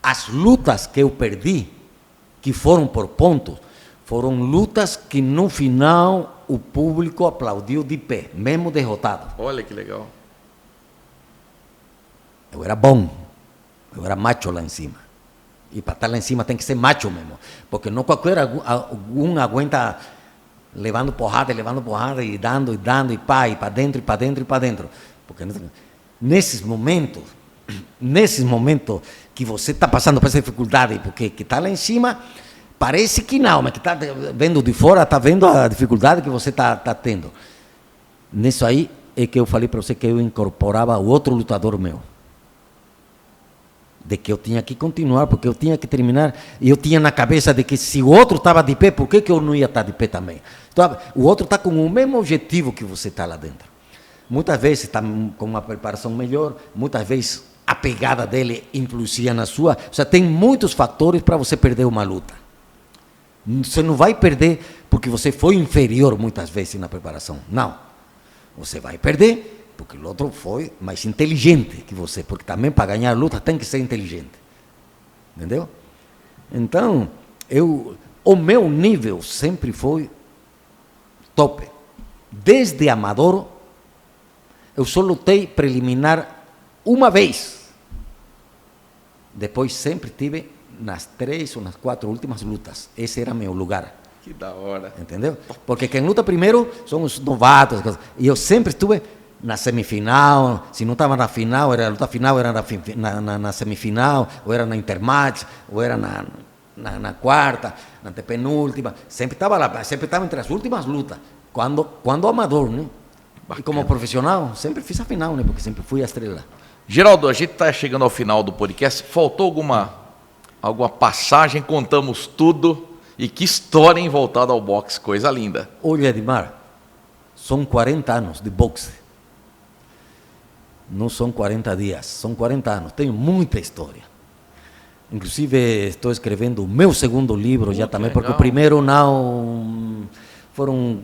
As lutas que eu perdi, que foram por pontos, foram lutas que no final o público aplaudiu de pé, mesmo derrotado. Olha que legal. Eu era bom, eu era macho lá em cima. E para estar lá em cima tem que ser macho mesmo, porque não qualquer um aguenta levando porrada e dando, e pá, e para dentro, e para dentro, e para dentro. Porque nesses momentos que você está passando por essa dificuldade, porque que está lá em cima, parece que não, mas que está vendo de fora, está vendo a dificuldade que você está tendo. Nisso aí é que eu falei para você que eu incorporava o outro lutador meu. De que eu tinha que continuar, porque eu tinha que terminar, e eu tinha na cabeça de que se o outro estava de pé, por que eu não ia estar de pé também? Então, o outro está com o mesmo objetivo que você está lá dentro. Muitas vezes está com uma preparação melhor, muitas vezes a pegada dele influencia na sua. Ou seja, tem muitos fatores para você perder uma luta. Você não vai perder porque você foi inferior muitas vezes na preparação. Não. Você vai perder porque o outro foi mais inteligente que você, porque também para ganhar a luta tem que ser inteligente. Entendeu? Então, o meu nível sempre foi top. Desde amador, eu só lutei preliminar uma vez. Depois sempre tive nas 3 ou nas 4 últimas lutas. Esse era meu lugar. Que da hora. Entendeu? Porque quem luta primeiro são os novatos. E eu sempre estuve na semifinal. Se não estava na final, era a luta final, era na semifinal, ou era na intermatch, ou era na quarta, na antepenúltima. Sempre estava lá, sempre estava entre as últimas lutas. Quando amador, né? Bacana. E como profissional, sempre fiz a final, né? Porque sempre fui a estrela. Geraldo, a gente está chegando ao final do podcast. Faltou alguma passagem? Contamos tudo. E que história em voltada ao boxe, coisa linda. Olha, Edmar, são 40 anos de boxe. Não são 40 dias, são 40 anos. Tenho muita história. Inclusive, estou escrevendo o meu segundo livro já também, porque o primeiro não... Foram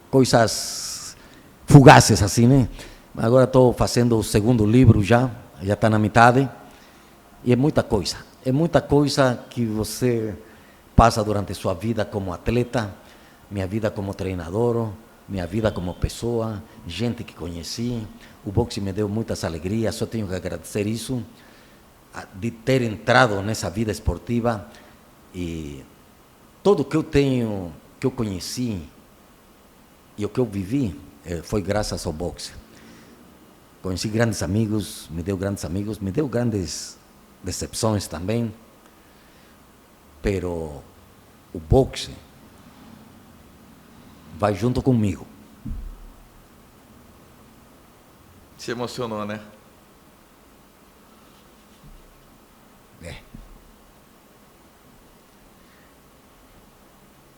coisas fugazes assim, né? Agora estou fazendo o segundo livro já está na metade. E é muita coisa que você passa durante sua vida como atleta, minha vida como treinador, minha vida como pessoa, gente que conheci. O boxe me deu muitas alegrias, só tenho que agradecer isso, de ter entrado nessa vida esportiva. E tudo que eu tenho, que eu conheci e o que eu vivi, foi graças ao boxe. Conheci grandes amigos, me deu grandes decepções também, pero o boxe vai junto comigo. Se emocionou, né?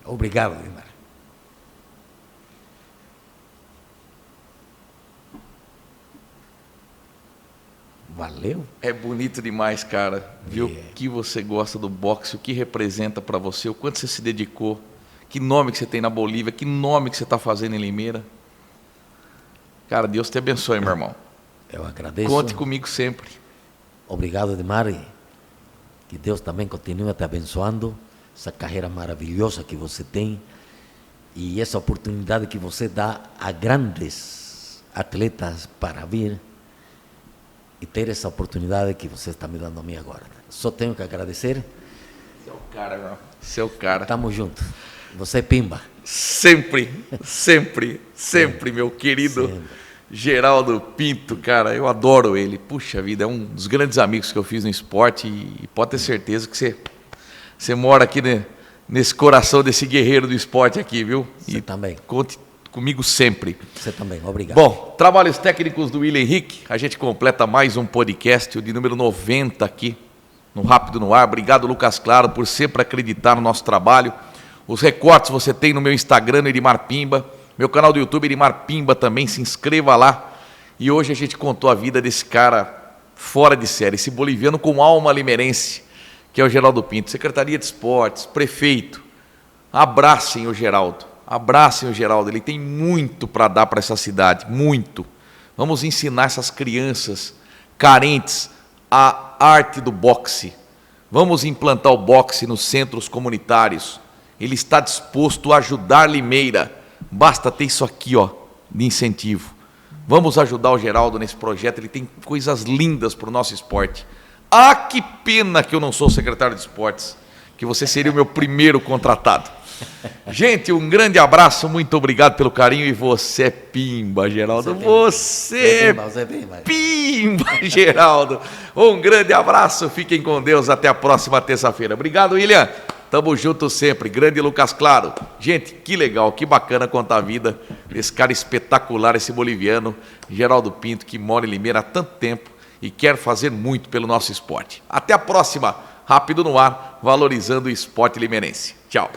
Obrigado, Edmar. Valeu. É bonito demais, cara. Ver o que você gosta do boxe, o que representa para você, o quanto você se dedicou, que nome que você tem na Bolívia, que nome que você está fazendo em Limeira. Cara, Deus te abençoe, meu irmão. Eu agradeço. Conte comigo sempre. Obrigado, Edmar. Que Deus também continue te abençoando, essa carreira maravilhosa que você tem e essa oportunidade que você dá a grandes atletas para vir e ter essa oportunidade que você está me dando a mim agora. Só tenho que agradecer. Seu cara, meu. Seu cara. Tamo junto. Você Pimba. Sempre, meu querido Sempre. Geraldo Pinto, cara, eu adoro ele. Puxa vida, é um dos grandes amigos que eu fiz no esporte e pode ter certeza que você mora aqui nesse coração desse guerreiro do esporte aqui, viu? Você também. Conte comigo sempre. Você também, obrigado. Bom, trabalhos técnicos do William Henrique, a gente completa mais um podcast, o de número 90 aqui, no Rápido no Ar. Obrigado, Lucas Claro, por sempre acreditar no nosso trabalho. Os recortes você tem no meu Instagram, no Elimar Pimba, meu canal do YouTube, Elimar Pimba também, se inscreva lá. E hoje a gente contou a vida desse cara fora de série, esse boliviano com alma limeirense, que é o Geraldo Pinto, Secretaria de Esportes, prefeito. Abracem o Geraldo, ele tem muito para dar para essa cidade, muito. Vamos ensinar essas crianças carentes a arte do boxe. Vamos implantar o boxe nos centros comunitários. Ele está disposto a ajudar Limeira. Basta ter isso aqui, ó, de incentivo. Vamos ajudar o Geraldo nesse projeto, ele tem coisas lindas para o nosso esporte. Ah, que pena que eu não sou secretário de esportes, que você seria o meu primeiro contratado. Gente, um grande abraço, muito obrigado pelo carinho. E você Pimba, Geraldo. Você Pimba, Geraldo. Um grande abraço, fiquem com Deus, até a próxima terça-feira. Obrigado, William. Tamo junto sempre, grande Lucas Claro. Gente, que legal, que bacana contar a vida desse cara espetacular, esse boliviano, Geraldo Pinto, que mora em Limeira há tanto tempo e quer fazer muito pelo nosso esporte. Até a próxima, Rápido no Ar, valorizando o esporte limeirense. Tchau.